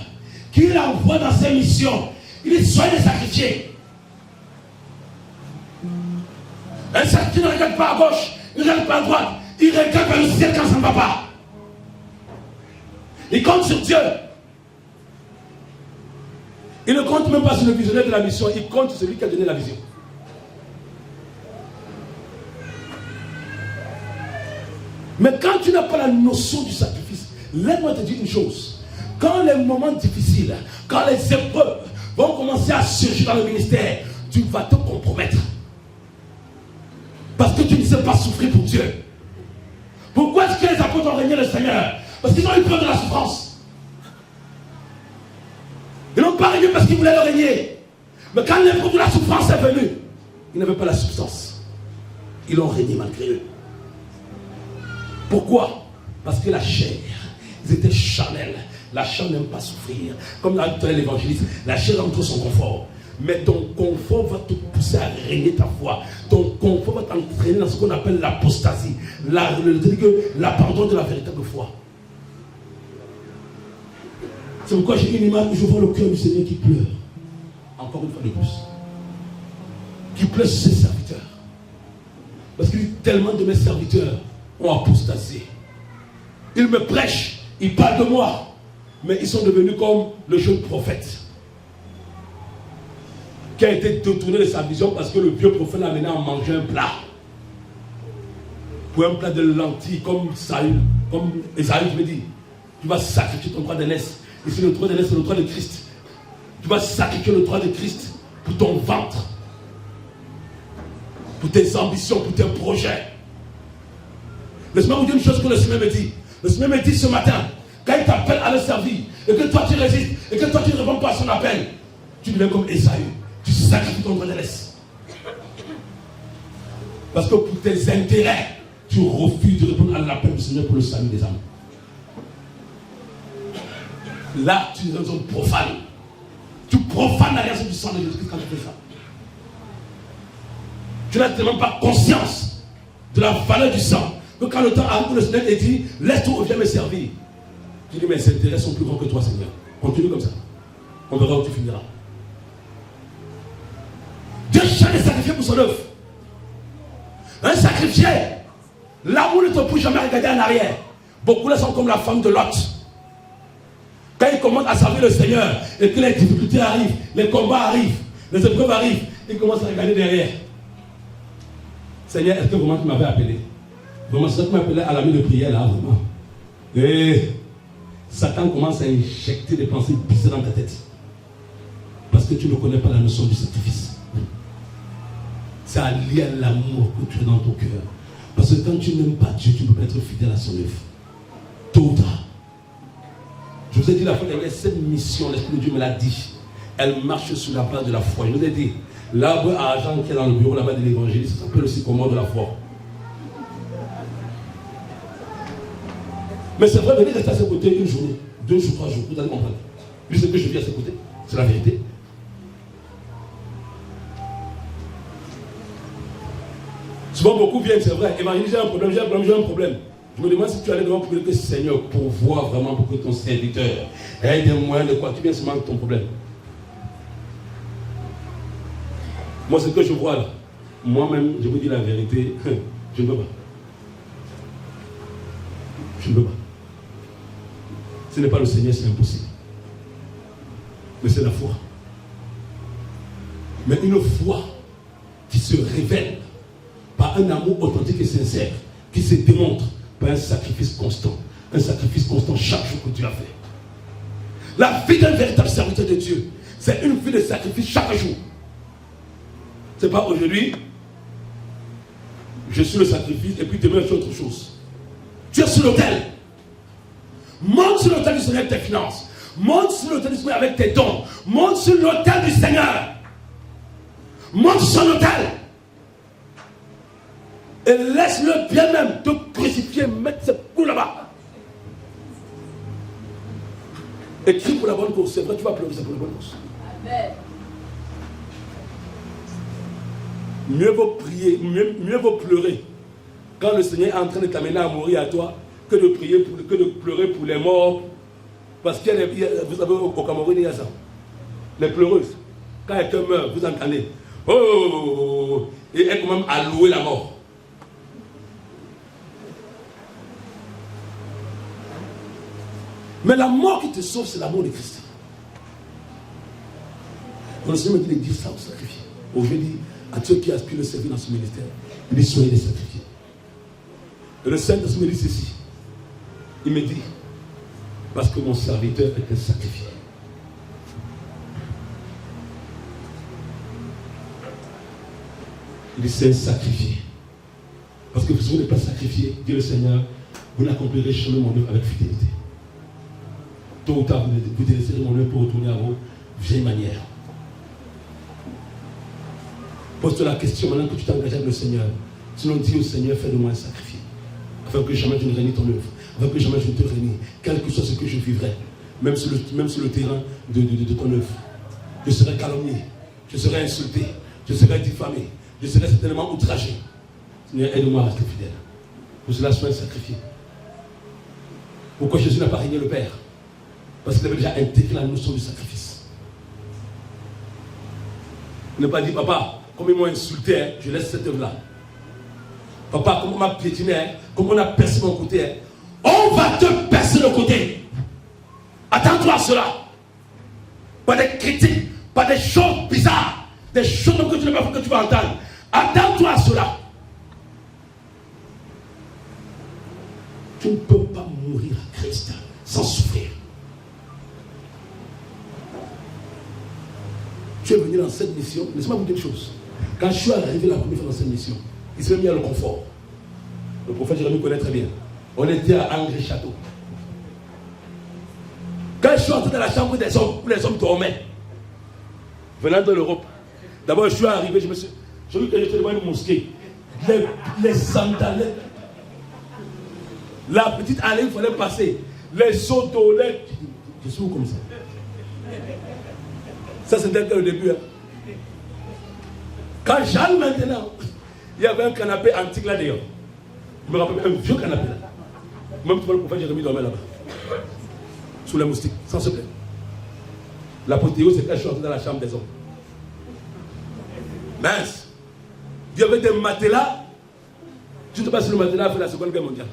qu'il envoie dans ses missions. Il dit, soyez des sacrifiés. Un sacrifié ne regarde pas à gauche, il ne regarde pas à droite, il regarde vers le ciel quand ça ne va pas. Il compte sur Dieu. Il ne compte même pas sur le visionnaire de la mission, il compte sur celui qui a donné la vision. Mais quand tu n'as pas la notion du sacrifice, laisse-moi te dire une chose. Quand les moments difficiles, quand les épreuves vont commencer à surgir dans le ministère, tu vas te compromettre. Parce que tu ne sais pas souffrir pour Dieu. Pourquoi est-ce que les apôtres ont régné le Seigneur? Parce qu'ils ont eu peur de la souffrance. Ils n'ont pas régné parce qu'ils voulaient le régner. Mais quand l'épreuve de la souffrance est venue, ils n'avaient pas la substance. Ils ont régné malgré eux. Pourquoi? Parce que la chair, ils étaient charnels. La chair n'aime pas souffrir. Comme l'a dit l'évangéliste, la chair aime trop son confort. Mais ton confort va te pousser à régner ta foi. Ton confort va t'entraîner dans ce qu'on appelle l'apostasie. L'abandon de la véritable foi. C'est pourquoi j'ai une image où je vois le cœur du Seigneur qui pleure. Encore une fois de plus. Qui pleure sur ses serviteurs. Parce que tellement de mes serviteurs ont apostasé. Ils me prêchent, ils parlent de moi. Mais ils sont devenus comme le jeune prophète. Qui a été détourné de sa vision parce que le vieux prophète l'a amené à manger un plat. Pour un plat de lentilles comme Saül, comme Esaü, je me dis. Tu vas sacrifier ton droit d'aînesse. Et c'est le droit d'aînesse, c'est le droit de Christ. Tu vas sacrifier le droit de Christ pour ton ventre. Pour tes ambitions, pour tes projets. Laisse-moi vous dire une chose que le Seigneur me dit. Le Seigneur me dit ce matin Quand il t'appelle à le servir, et que toi tu résistes, et que toi tu ne réponds pas à son appel, tu deviens comme Ésaü. Tu sacrifies ton droit de laisse. Parce que pour tes intérêts, tu refuses de répondre à l'appel du Seigneur pour le salut des âmes. Là, tu es dans un profane. Tu profanes l'alliance du sang de Jésus-Christ quand tu fais ça. Tu n'as tellement pas conscience de la valeur du sang que quand le temps arrive, le Seigneur te dit, laisse-toi, viens me servir. Tu dis, mes intérêts sont plus grands que toi, Seigneur. Continue comme ça. On verra où tu finiras. Dieu cherche des sacrifiés pour son œuvre. Un sacrifié, l'amour ne te pousse jamais à regarder en arrière. Beaucoup là sont comme la femme de Lot. Quand il commence à servir le Seigneur et que les difficultés arrivent, les combats arrivent, les épreuves arrivent, il commence à regarder derrière. Seigneur, est-ce que vraiment tu m'avais appelé? Vraiment, c'est ça que tu m'appelais à la nuit de prière là, vraiment. Et Satan commence à injecter des pensées bizarres dans ta tête. Parce que tu ne connais pas la notion du sacrifice. C'est lié à l'amour que tu as dans ton cœur. Parce que quand tu n'aimes pas Dieu, tu ne peux pas être fidèle à son œuvre. Tôt ou tard. Je vous ai dit la fois dernière, cette mission, l'Esprit de Dieu me l'a dit. Elle marche sur la base de la foi. Je vous ai dit, l'arbre à argent qui est dans le bureau là-bas de l'évangéliste, ça s'appelle aussi sycomore de la foi. Mais c'est vrai, venez rester à ses côtés une journée, 2 jours, 3 jours, vous allez comprendre. Lui, c'est que je vis à ses côtés, c'est la vérité. Souvent, beaucoup viennent, c'est vrai, évangéliser, j'ai un problème, j'ai un problème. Je me demande si tu allais devant pour que le Seigneur pourvoie vraiment pour que ton serviteur ait des moyens de quoi tu viens seulement avec ton problème. Moi, ce que je vois là, moi-même, je vous dis la vérité, je ne peux pas. Je ne peux pas. Ce n'est pas le Seigneur, c'est impossible. Mais c'est la foi. Mais une foi qui se révèle par un amour authentique et sincère, qui se démontre par un sacrifice constant. Un sacrifice constant chaque jour que tu as fait. La vie d'un véritable serviteur de Dieu, c'est une vie de sacrifice chaque jour. Ce n'est pas aujourd'hui, je suis le sacrifice et puis demain je fais autre chose. Tu es sur l'autel. Monte sur l'autel du Seigneur avec tes finances. Monte sur l'autel du Seigneur avec tes dons. Monte sur l'autel du Seigneur. Monte sur l'autel. Et laisse-le bien même te crucifier, mettre ses coups là-bas. Et crie pour la bonne cause. C'est vrai, tu vas pleurer, c'est pour la bonne cause. Amen. Mieux vaut prier, mieux vaut pleurer quand le Seigneur est en train de t'amener à mourir à toi que de prier, que de pleurer pour les morts. Parce qu'il y a, vous savez, au Cameroun, il y a ça. Les pleureuses. Quand quelqu'un meurt, vous entendez. Oh, et elle commence à louer la mort. Mais la mort qui te sauve, c'est l'amour de Christ. Quand le Seigneur me dit de dire ça au sacrifié. Aujourd'hui, il dit à ceux qui aspirent le servir dans ce ministère, il dit soyez des sacrifiés. Et le Saint-Esprit me dit ceci. Il me dit, parce que mon serviteur est un sacrifié. Il dit c'est un sacrifié. Parce que si vous n'êtes pas sacrifié, dit le Seigneur, vous n'accomplirez jamais mon œuvre avec fidélité. Tôt ou tard, vous délaisserez mon œuvre pour retourner à vos vieilles manières. Pose-toi la question maintenant que tu t'es engagé avec le Seigneur. Sinon, dis au Seigneur, fais de moi un sacrifié. Afin que jamais je ne réunis ton œuvre. Afin que jamais je ne te réunis. Quel que soit ce que je vivrai. Même sur le terrain de ton œuvre. Je serai calomnié. Je serai insulté. Je serai diffamé. Je serai certainement outragé. Seigneur, aide-moi à rester fidèle. Pour cela, sois un sacrifié. Pourquoi Jésus n'a pas régné le Père? Parce qu'il avait déjà intégré la notion du sacrifice. Il n'a pas dit, papa, comme ils m'ont insulté, hein, je laisse cette œuvre-là. Papa, comme on m'a piétiné, hein, comme on a percé mon côté, hein, on va te percer le côté. Attends-toi à cela. Pas des critiques, pas des choses bizarres, des choses que tu n'as pas fait que tu vas entendre. Attends-toi à cela. Tu ne peux pas mourir à Christ sans souffrir. Tu es venu dans cette mission. Laissez-moi vous dire une chose. Quand je suis arrivé la première fois dans cette mission, il s'est mis à le confort. Le prophète Jérémie connaît très bien. On était à Angers Château. suis entré dans la chambre des hommes où les hommes dormaient. Venant de l'Europe. D'abord, je suis arrivé, j'ai vu que j'étais devant une mosquée. Les sandales. La petite allée, il fallait passer. Les sauts d'eau, je suis où comme ça? Ça, c'était le début. Hein. Quand j'arrive maintenant, il y avait un canapé antique là d'ailleurs. Je me rappelle, un vieux canapé là. Même pour le prophète Jérémie dormait là-bas. Sous les moustiques, sans se plaindre. L'apothéose, c'est quand je suis entré dans la chambre des hommes. Mince. Il y avait des matelas. Je ne sais pas si le matelas a fait la Seconde Guerre mondiale.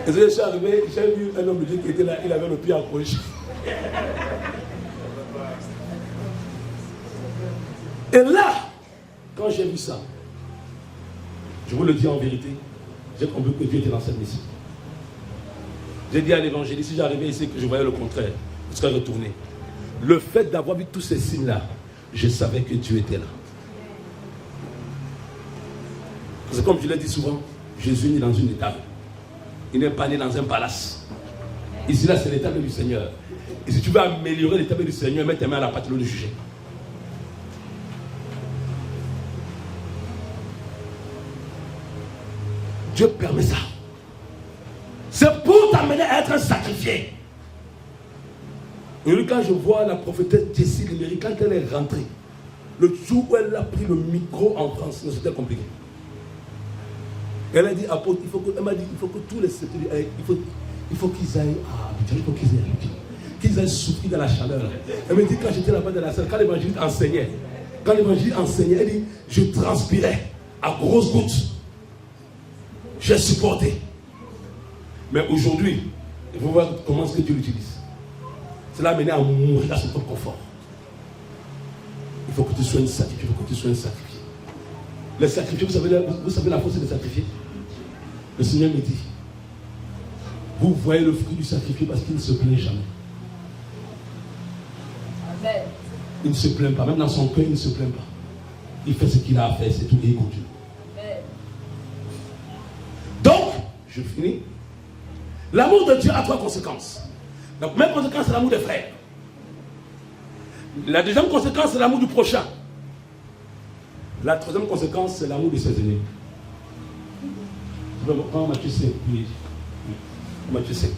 Et je suis arrivé, j'ai vu un homme qui était là, il avait le pied accroché. Et là, quand j'ai vu ça, je vous le dis en vérité, j'ai compris que Dieu était dans cette mission. J'ai dit à l'évangéliste, si j'arrivais ici que je voyais le contraire, je serais retourné. Le fait d'avoir vu tous ces signes-là, je savais que Dieu était là. C'est comme je l'ai dit souvent, Jésus n'est dans une étable. Il n'est pas né dans un palace. Ici, là, c'est l'étable du Seigneur. Et si tu veux améliorer l'étable du Seigneur, mets tes mains à la pâte de juger. Dieu permet ça. C'est pour t'amener à être sacrifié. Et quand je vois la prophétesse Jessie Liméry, quand elle est rentrée, le jour où elle a pris le micro en France, c'était compliqué. Elle a dit, apôtre, elle m'a dit, il faut que tous les secteurs, il faut qu'ils aillent à Abidjan, il faut qu'ils aillent à Abidjan, qu'ils aillent souffrir dans la chaleur. Elle me dit, quand j'étais là-bas dans la salle, quand l'évangile enseignait, elle dit, je transpirais à grosses gouttes. J'ai supporté. Mais aujourd'hui, il faut voir comment est-ce que Dieu l'utilise. Cela a mené à mourir à son propre confort. Il faut que tu sois un sacrifié. Il faut que tu sois un sacrifié. Les sacrifiés, vous savez la force de sacrifier. Le Seigneur me dit, vous voyez le fruit du sacrifié parce qu'il ne se plaint jamais. Amen. Il ne se plaint pas. Même dans son cœur, il ne se plaint pas. Il fait ce qu'il a à faire, c'est tout, et il continue. Amen. Donc, je finis. L'amour de Dieu a 3 conséquences. La première conséquence, c'est l'amour des frères. La deuxième conséquence, c'est l'amour du prochain. La troisième conséquence, c'est l'amour de ses ennemis. Je vais prendre Matthieu 5. Oui. Matthieu 5.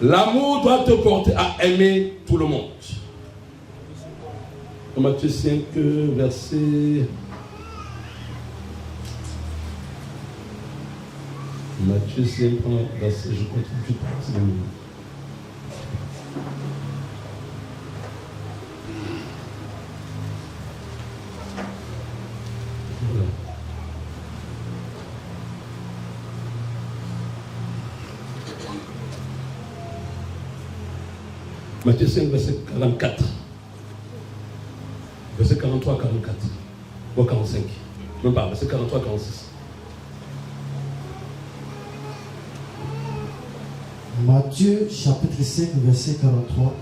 L'amour doit te porter à aimer tout le monde. Matthieu 5, verset... Matthieu 5, verset, je crois tout de suite. Voilà. Matthieu 5, verset 44. Verset 43 à 44. Ou 45. Même pas, verset 43 à 46. Matthieu chapitre 5 verset 43.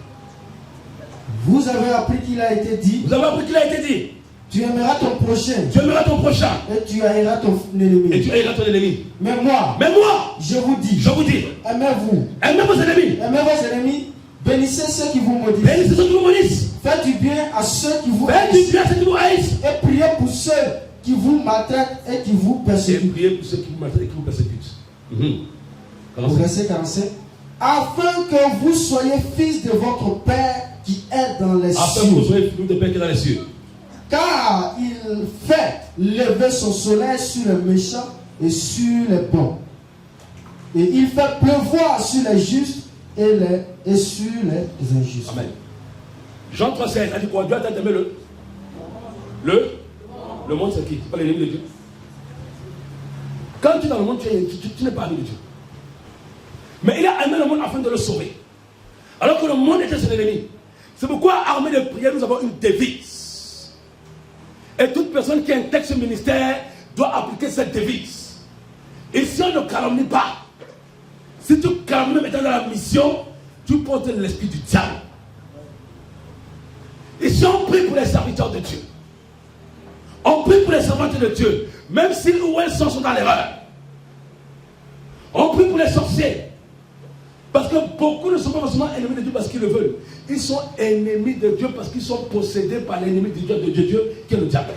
Vous avez appris qu'il a été dit. Vous avez appris qu'il a été dit. Tu aimeras ton prochain. Tu aimeras ton prochain. Et tu haïras ton ennemi. Et tu haïras ton ennemi. Mais moi, je vous dis. Aimez-vous. Aimez vos ennemis. Aimez vos ennemis. Bénissez ceux qui vous maudissent. Bénissez ceux qui vous maudissent. Faites du bien à ceux qui vous haïssent. Faites du bien à ceux qui vous haïssent. Et priez pour ceux qui vous maltraitent et qui vous persécutent. Et priez pour ceux qui vous maltraitent et qui vous persécutent. Verset 45. Afin que vous soyez fils de votre Père qui est dans les cieux. Afin que vous soyez fils de Père qui est dans les cieux. Car il fait lever son soleil sur les méchants et sur les bons. Et il fait pleuvoir sur les justes et sur les injustes. Amen. Jean 3,16 a dit quoi? Dieu a aimé le monde, c'est qui? C'est pas l'ennemi de Dieu. Quand tu es dans le monde, tu n'es pas ami de Dieu. Mais il a aimé le monde afin de le sauver. Alors que le monde était son ennemi. C'est pourquoi, armé de prière, nous avons une devise. Et toute personne qui intègre ce ministère doit appliquer cette devise. Et si on ne calomnie pas, si tu calomnies étant dans la mission, tu portes l'esprit du diable. Et si on prie pour les serviteurs de Dieu, on prie pour les servantes de Dieu, même s'ils ou elles sont dans l'erreur, les sorciers. Parce que beaucoup ne sont pas forcément ennemis de Dieu parce qu'ils le veulent. Ils sont ennemis de Dieu parce qu'ils sont possédés par l'ennemi de Dieu, qui est le diable.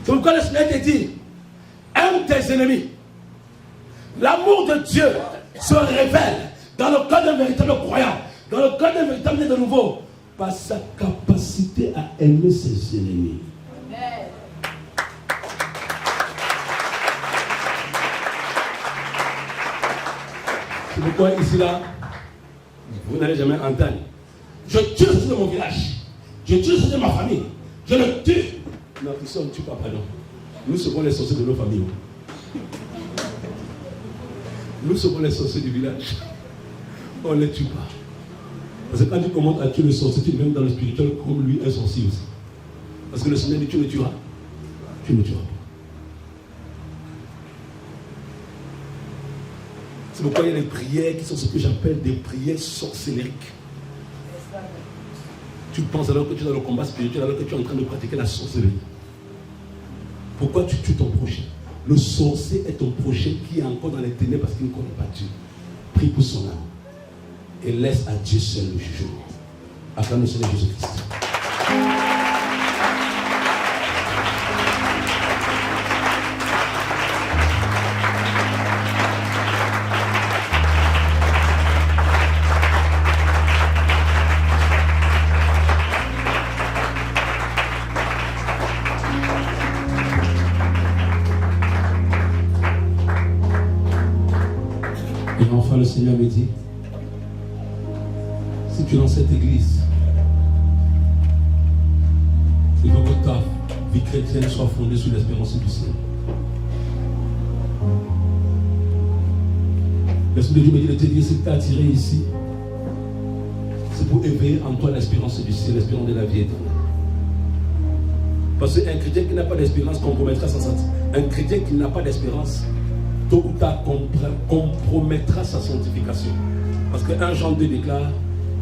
C'est pourquoi le Seigneur te dit, aime tes ennemis. L'amour de Dieu se révèle dans le cœur d'un véritable croyant, dans le cœur d'un véritable né de nouveau, par sa capacité à aimer ses ennemis. Amen. C'est pourquoi ici là, vous n'allez jamais entendre. Je tue le sorcier de mon village. Je tue le sorcier de ma famille. Je le tue. Non, ici on ne tue pas, pardon. Nous serons les sorciers de nos familles. Nous serons les sorciers du village. On ne les tue pas. Parce que quand tu commences à tuer le sorcier, tu es même dans le spirituel comme lui, un sorcier aussi. Parce que le Seigneur dit, tu le tueras. Tu ne le tueras pas. C'est pourquoi il y a des prières qui sont ce que j'appelle des prières sorcellériques. Tu penses alors que tu es dans le combat spirituel, alors que tu es en train de pratiquer la sorcellerie. Pourquoi tu tues ton prochain? Le sorcier est ton prochain qui est encore dans les ténèbres parce qu'il ne connaît pas Dieu. Prie pour son âme. Et laisse à Dieu seul le jugement. Acclame le Seigneur Jésus-Christ. Et enfin le Seigneur me dit, si tu es dans cette église, il faut que ta vie chrétienne soit fondée sur l'espérance du Seigneur. L'Esprit de Dieu me dit de te dire, si tu es attiré ici, c'est pour éveiller en toi l'espérance du ciel, l'espérance de la vie éternelle. Parce qu'un chrétien qui n'a pas d'espérance compromettra sa sainteté. Un chrétien qui n'a pas d'espérance, tôt ou tard, compromettra sa sanctification. Parce que 1 Jean 2 déclare,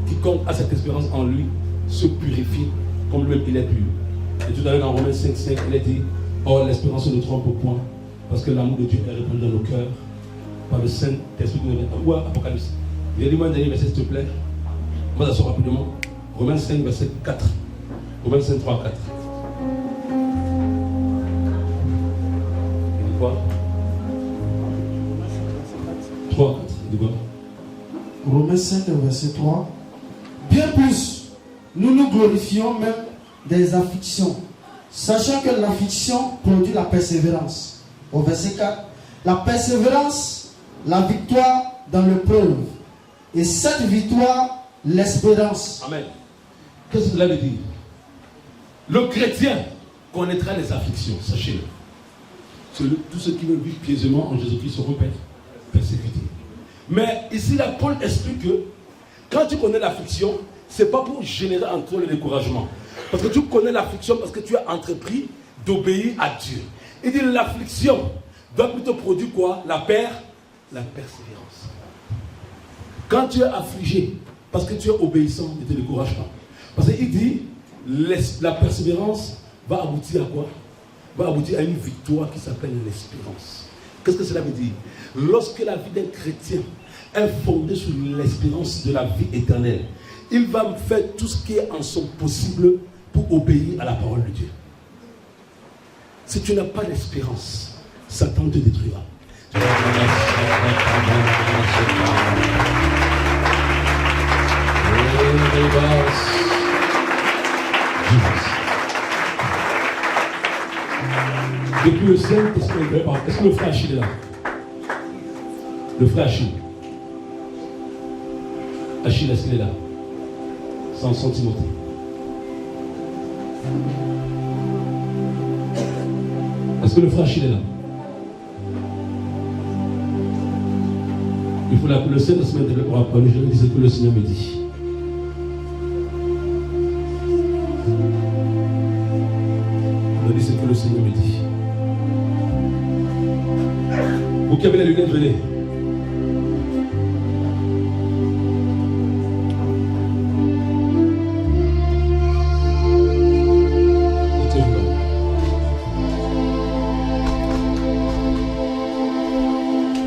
quiconque a cette espérance en lui se purifie comme lui-même il est pur. Et tout à l'heure dans Romains 5, il est dit, or l'espérance ne trompe point, parce que l'amour de Dieu est répandu dans nos cœurs par le Saint-Esprit. Ou Apocalypse. Viens-moi un dernier verset s'il te plaît. On va s'asseoir rapidement. Romains 5, verset 4. Romains 5, 3, 4. Il dit quoi? 3, 4. Il dit quoi? Romains 5, verset 3. Bien plus, nous nous glorifions même des afflictions, sachant que l'affliction produit la persévérance. Au verset 4, la persévérance, la victoire dans l'épreuve. Et cette victoire, l'espérance. Amen. Qu'est-ce que cela veut dire? Le chrétien connaîtra les afflictions, sachez-le. Tous ceux qui veulent vivre pieusement en Jésus-Christ seront persécutés. Mais ici, là, Paul explique que quand tu connais l'affliction, ce n'est pas pour générer en toi le découragement. Parce que tu connais l'affliction parce que tu as entrepris d'obéir à Dieu. Il dit l'affliction doit plutôt produire quoi? La persévérance. Quand tu es affligé, parce que tu es obéissant, ne te décourage pas. Parce qu'il dit, la persévérance va aboutir à quoi? Va aboutir à une victoire qui s'appelle l'espérance. Qu'est-ce que cela veut dire? Lorsque la vie d'un chrétien est fondée sur l'espérance de la vie éternelle, il va faire tout ce qui est en son possible pour obéir à la parole de Dieu. Si tu n'as pas d'espérance, Satan te détruira. Depuis le Saint-Esprit, est-ce que le frère Achille est là? Le frère Achille. Achille, est-ce qu'il est là? Samson Timothée. Est-ce que le frère Achille est là? Il faut l'appeler le Saint-Esprit pour appeler. Je me disais que le Seigneur me dit. On a dit ce que le Seigneur me dit. Vous qui avez la lunette, venez.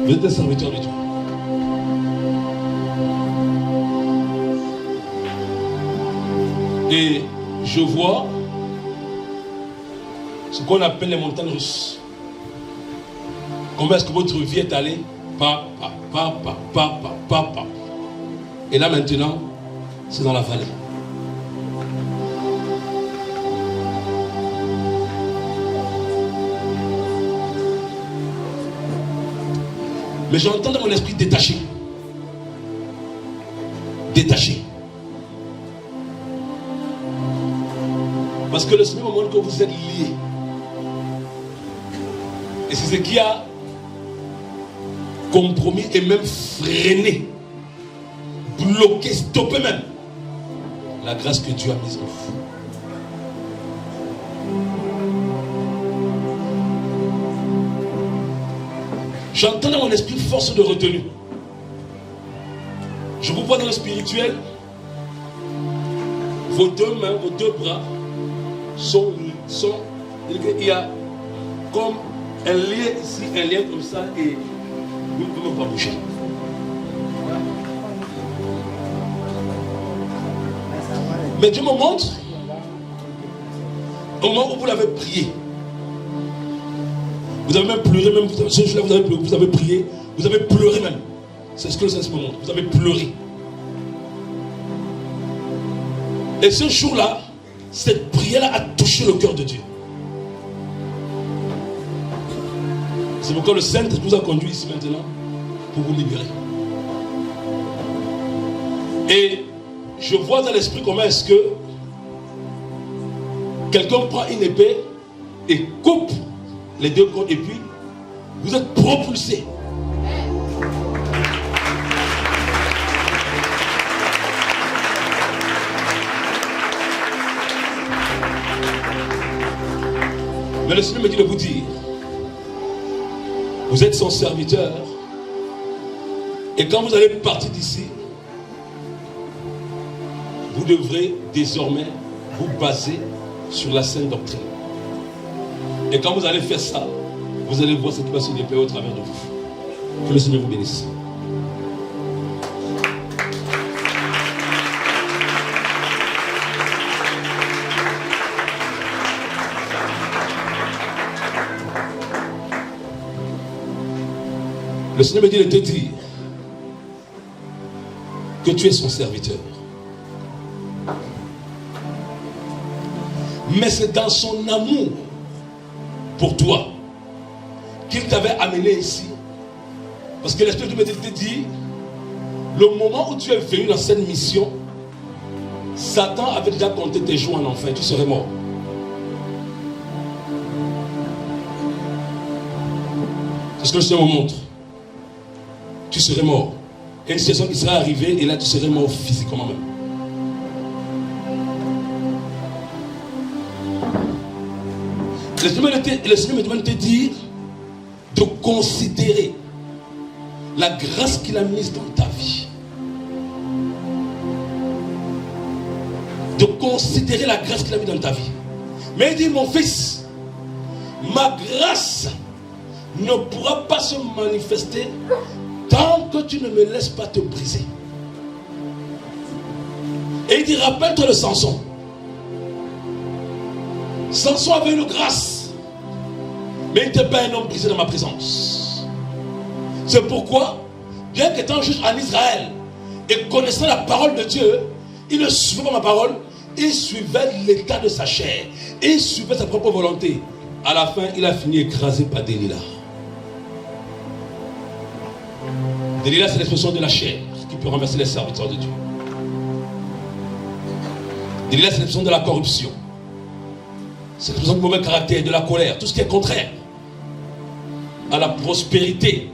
Vous êtes un serviteur de Dieu. Et je vois ce qu'on appelle les montagnes russes. Comment est-ce que votre vie est allée? Pa. Et là maintenant, c'est dans la vallée. Mais j'entends dans mon esprit détaché. Détaché. Parce que le Seigneur montre que vous êtes liés. Et c'est ce qui a compromis et même freiné, bloqué, stoppé même la grâce que Dieu a mise en vous. J'entends dans mon esprit force de retenue. Je vous vois dans le spirituel. Vos deux mains, vos deux bras sont il y a comme un lien ici, un lien comme ça, et vous ne pouvez pas bouger. Mais Dieu me montre au moment où vous l'avez prié. Vous avez même pleuré, même ce jour-là, vous avez prié, vous avez pleuré même. C'est ce que le Seigneur me montre. Vous avez pleuré. Et ce jour-là, cette prière-là a touché le cœur de Dieu. C'est pourquoi le Saint-Esprit vous a conduit ici maintenant pour vous libérer. Et je vois dans l'esprit comment est-ce que quelqu'un prend une épée et coupe les deux côtes et puis vous êtes propulsé. Mais le Seigneur me dit de vous dire, vous êtes son serviteur et quand vous allez partir d'ici, vous devrez désormais vous baser sur la sainte doctrine. Et quand vous allez faire ça, vous allez voir ce qui va se déployer au travers de vous. Que le Seigneur vous bénisse. Le Seigneur me dit de te dire que tu es son serviteur. Mais c'est dans son amour pour toi qu'il t'avait amené ici. Parce que l'Esprit de Dieu te dit, le moment où tu es venu dans cette mission, Satan avait déjà compté tes jours en enfer, tu serais mort. C'est ce que le Seigneur me montre. Tu serais mort. Il y a une situation qui serait arrivée et là tu serais mort physiquement même. Le Seigneur me demande de te dire de considérer la grâce qu'il a mise dans ta vie. De considérer la grâce qu'il a mise dans ta vie. Mais il dit, mon fils, ma grâce ne pourra pas se manifester tant que tu ne me laisses pas te briser. Et il dit, rappelle-toi de Samson. Samson avait une grâce, mais il n'était pas un homme brisé dans ma présence. C'est pourquoi, bien qu'étant juge en Israël et connaissant la parole de Dieu, il ne suivait pas ma parole, il suivait l'état de sa chair, il suivait sa propre volonté. À la fin, il a fini écrasé par Delilah. Delilah, c'est l'expression de la chair qui peut renverser les serviteurs de Dieu. Delilah, c'est l'expression de la corruption. C'est l'expression du mauvais caractère, de la colère, tout ce qui est contraire à la prospérité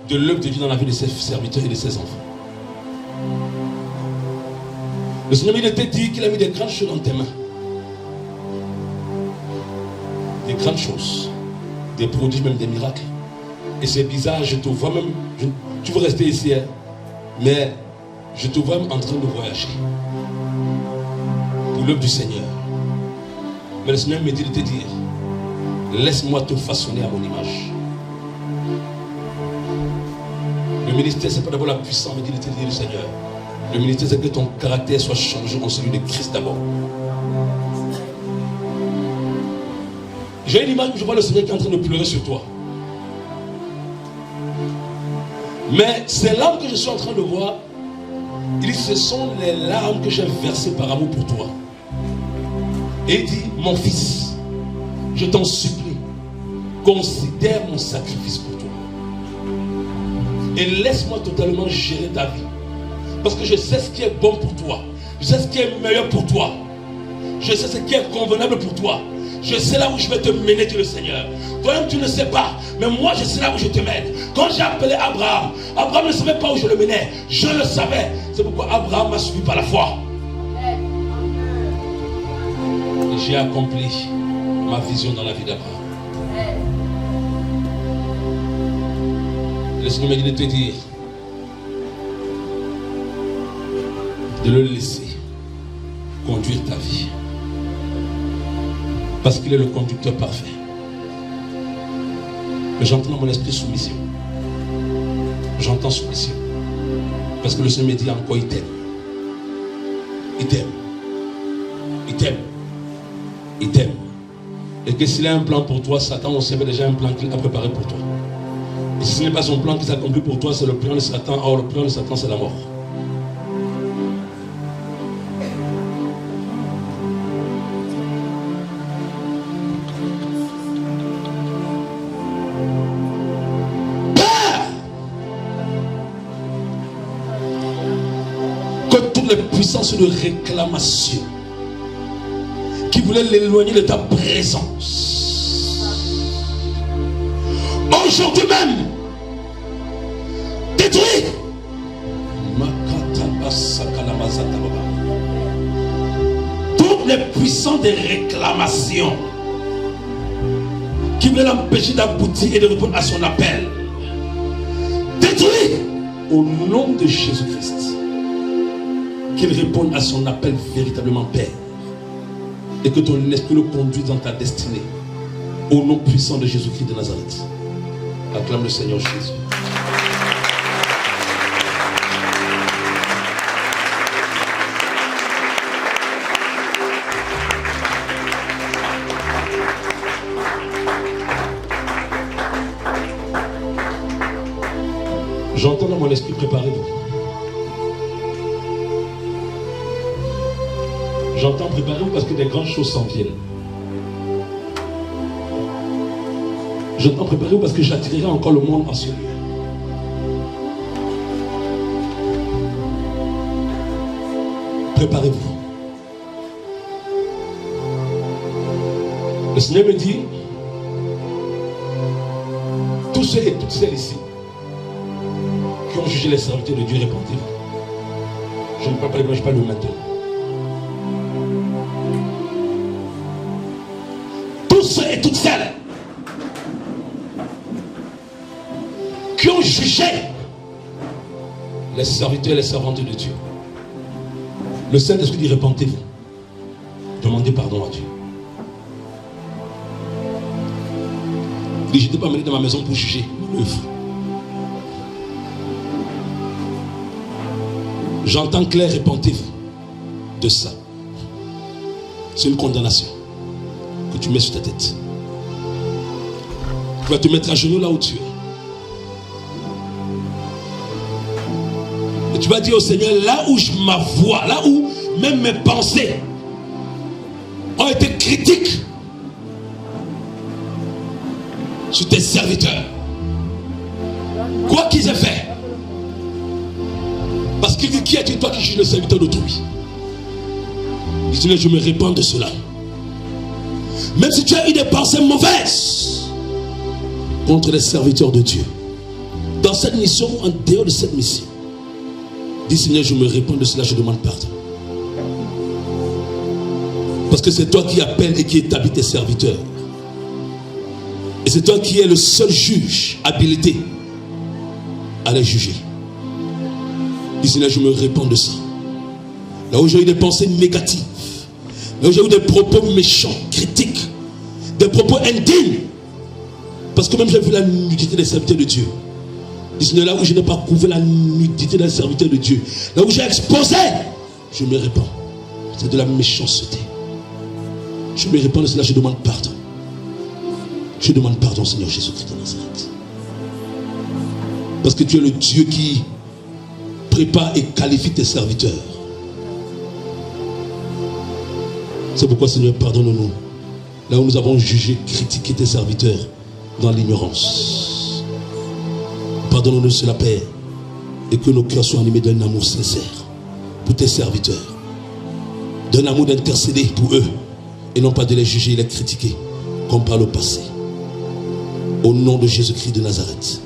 de l'œuvre de Dieu dans la vie de ses serviteurs et de ses enfants. Le Seigneur il était dit qu'il a mis des grandes choses dans tes mains. Des grandes choses, des prodiges, même des miracles. Et c'est bizarre, je te vois même, tu veux rester ici, hein, mais je te vois même en train de voyager pour l'œuvre du Seigneur. Mais le Seigneur me dit de te dire, laisse-moi te façonner à mon image. ministère, ce n'est pas d'abord la puissance, mais dit le Seigneur. Le ministère, c'est que ton caractère soit changé en celui de Christ d'abord. J'ai une image où je vois le Seigneur qui est en train de pleurer sur toi. Mais ces larmes que je suis en train de voir, il dit, ce sont les larmes que j'ai versées par amour pour toi. Et il dit, mon fils, je t'en supplie, considère mon sacrifice pour toi. Et laisse-moi totalement gérer ta vie. Parce que je sais ce qui est bon pour toi. Je sais ce qui est meilleur pour toi. Je sais ce qui est convenable pour toi. Je sais là où je vais te mener, dit le Seigneur. Toi-même, tu ne sais pas. Mais moi, je sais là où je te mène. Quand j'ai appelé Abraham, Abraham ne savait pas où je le menais. Je le savais. C'est pourquoi Abraham m'a suivi par la foi. Et j'ai accompli ma vision dans la vie d'Abraham. Le Seigneur m'a dit de te dire de le laisser conduire ta vie. Parce qu'il est le conducteur parfait. Mais j'entends dans mon esprit soumission. J'entends soumission. Parce que le Seigneur me dit encore, il t'aime. Il t'aime. Il t'aime. Il t'aime. Et que s'il a un plan pour toi, Satan aussi avait déjà un plan qu'il a préparé pour toi. Et si ce n'est pas son plan qui s'accomplit pour toi, c'est le plan de Satan. Or, le plan de Satan, c'est la mort. Les puissances de réclamation qui voulaient l'éloigner de ta présence, aujourd'hui même détruit. Toutes les puissances de réclamation qui voulaient l'empêcher d'aboutir et de répondre à son appel, détruit au nom de Jésus-Christ. Qu'il réponde à son appel véritablement, Père. Et que ton esprit le conduise dans ta destinée. Au nom puissant de Jésus-Christ de Nazareth. Acclame le Seigneur Jésus. J'entends dans mon esprit, préparez-vous. J'entends préparez-vous parce que des grandes choses s'en viennent. J'entends préparez-vous parce que j'attirerai encore le monde en ce lieu. Préparez-vous. Le Seigneur me dit, tous ceux et toutes celles ici qui ont jugé les serviteurs de Dieu, répentez-vous. Je ne parle pas de moi, je parle de maintenant. Tous et toutes celles qui ont jugé les serviteurs et les servantes de Dieu, le Saint-Esprit dit répentez-vous, demandez pardon à Dieu. Il dit je n'étais pas amené dans ma maison pour juger mon œuvre. J'entends clair, répentez-vous de ça. C'est une condamnation que tu mets sur ta tête. Tu vas te mettre à genoux là où tu es. Et tu vas dire au Seigneur, là où je m'avoue, là où même mes pensées ont été critiques sur tes serviteurs, quoi qu'ils aient fait, parce qu'il dit, qui est-il toi qui juge le serviteur d'autrui? Il dit, je me répands de cela. Même si tu as eu des pensées mauvaises contre les serviteurs de Dieu, dans cette mission, en dehors de cette mission, dis Seigneur, je me répands de cela, je demande pardon. Parce que c'est toi qui appelles et qui établis tes serviteurs. Et c'est toi qui es le seul juge habilité à les juger. Dis Seigneur, je me répands de ça. Là où j'ai eu des pensées négatives, là où j'ai eu des propos méchants, critiques, des propos indignes, parce que même j'ai vu la nudité des serviteurs de Dieu. Dis là où je n'ai pas couvert la nudité d'un serviteur de Dieu, là où j'ai exposé, je me répands. C'est de la méchanceté. Je me répands de cela, je demande pardon. Je demande pardon, Seigneur Jésus-Christ de Nazareth. Parce que tu es le Dieu qui prépare et qualifie tes serviteurs. C'est pourquoi, Seigneur, pardonne-nous. Là où nous avons jugé, critiqué tes serviteurs dans l'ignorance. Pardonne-nous cela, Père. Et que nos cœurs soient animés d'un amour sincère pour tes serviteurs. D'un amour d'intercéder pour eux. Et non pas de les juger et les critiquer comme par le passé. Au nom de Jésus-Christ de Nazareth.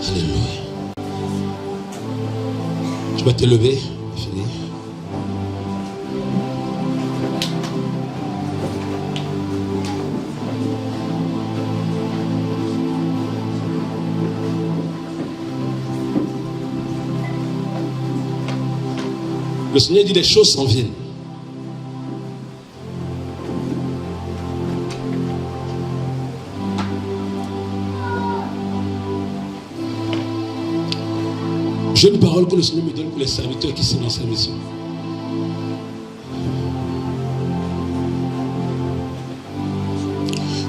Alléluia. Tu vas te lever. Fini. Le Seigneur dit, les choses s'en viennent. J'ai une parole que le Seigneur me donne pour les serviteurs qui sont dans sa mission.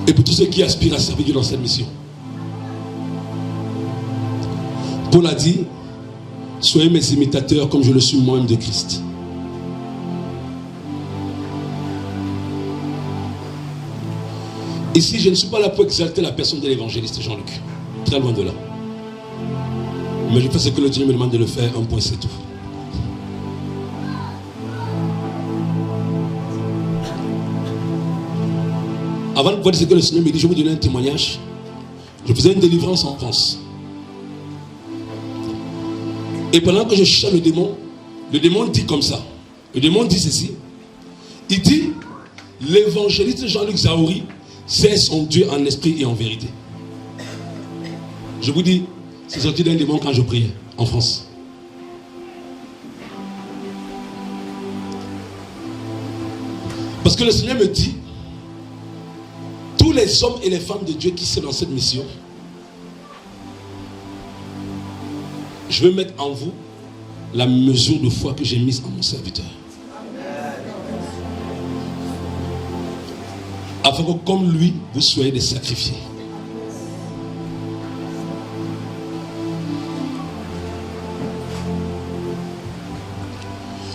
Et pour tous ceux qui aspirent à servir Dieu dans cette mission. Paul a dit, soyez mes imitateurs comme je le suis moi-même de Christ. Ici, je ne suis pas là pour exalter la personne de l'évangéliste Jean-Luc. Très loin de là. Mais je fais ce que le Seigneur me demande de le faire, un point c'est tout. Avant de voir ce que le Seigneur me dit, je vais vous donner un témoignage. Je faisais une délivrance en France. Et pendant que je cherchais le démon dit comme ça. Le démon dit ceci. Il dit, l'évangéliste Jean-Luc Zahouri sait son Dieu en esprit et en vérité. Je vous dis, c'est sorti d'un démon quand je priais en France. Parce que le Seigneur me dit, tous les hommes et les femmes de Dieu qui sont dans cette mission, je veux mettre en vous la mesure de foi que j'ai mise en mon serviteur. Afin que comme lui, vous soyez des sacrifiés.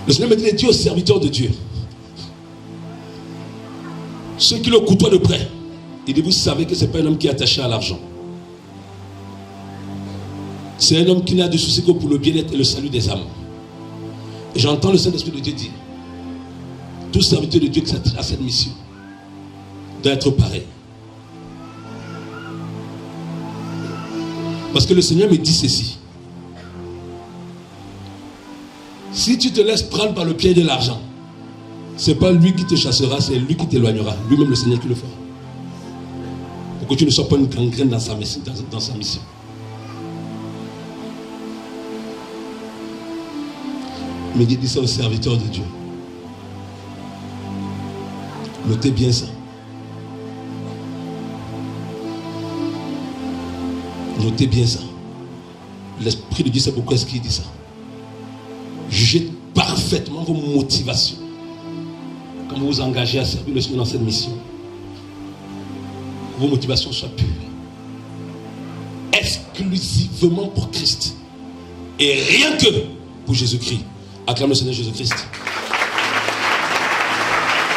Le Seigneur me dit, Dieu aux serviteurs de Dieu, ceux qui le côtoient de près, il dit, vous savez que ce n'est pas un homme qui est attaché à l'argent. C'est un homme qui n'a de souci que pour le bien-être et le salut des âmes. Et j'entends le Saint-Esprit de Dieu dire, tout serviteur de Dieu qui a cette mission doit être pareil. Parce que le Seigneur me dit ceci. Si tu te laisses prendre par le pied de l'argent, ce n'est pas lui qui te chassera, c'est lui qui t'éloignera. Lui-même le Seigneur qui le fera. Pour que tu ne sois pas une gangrène dans sa mission. Mais il dit ça aux serviteurs de Dieu. Notez bien ça. Notez bien ça. L'Esprit de Dieu, c'est pourquoi est-ce qu'il dit ça. Jugez parfaitement vos motivations. Quand vous vous engagez à servir le Seigneur dans cette mission, vos motivations soient pures. Exclusivement pour Christ. Et rien que pour Jésus-Christ. Acclame le Seigneur Jésus-Christ.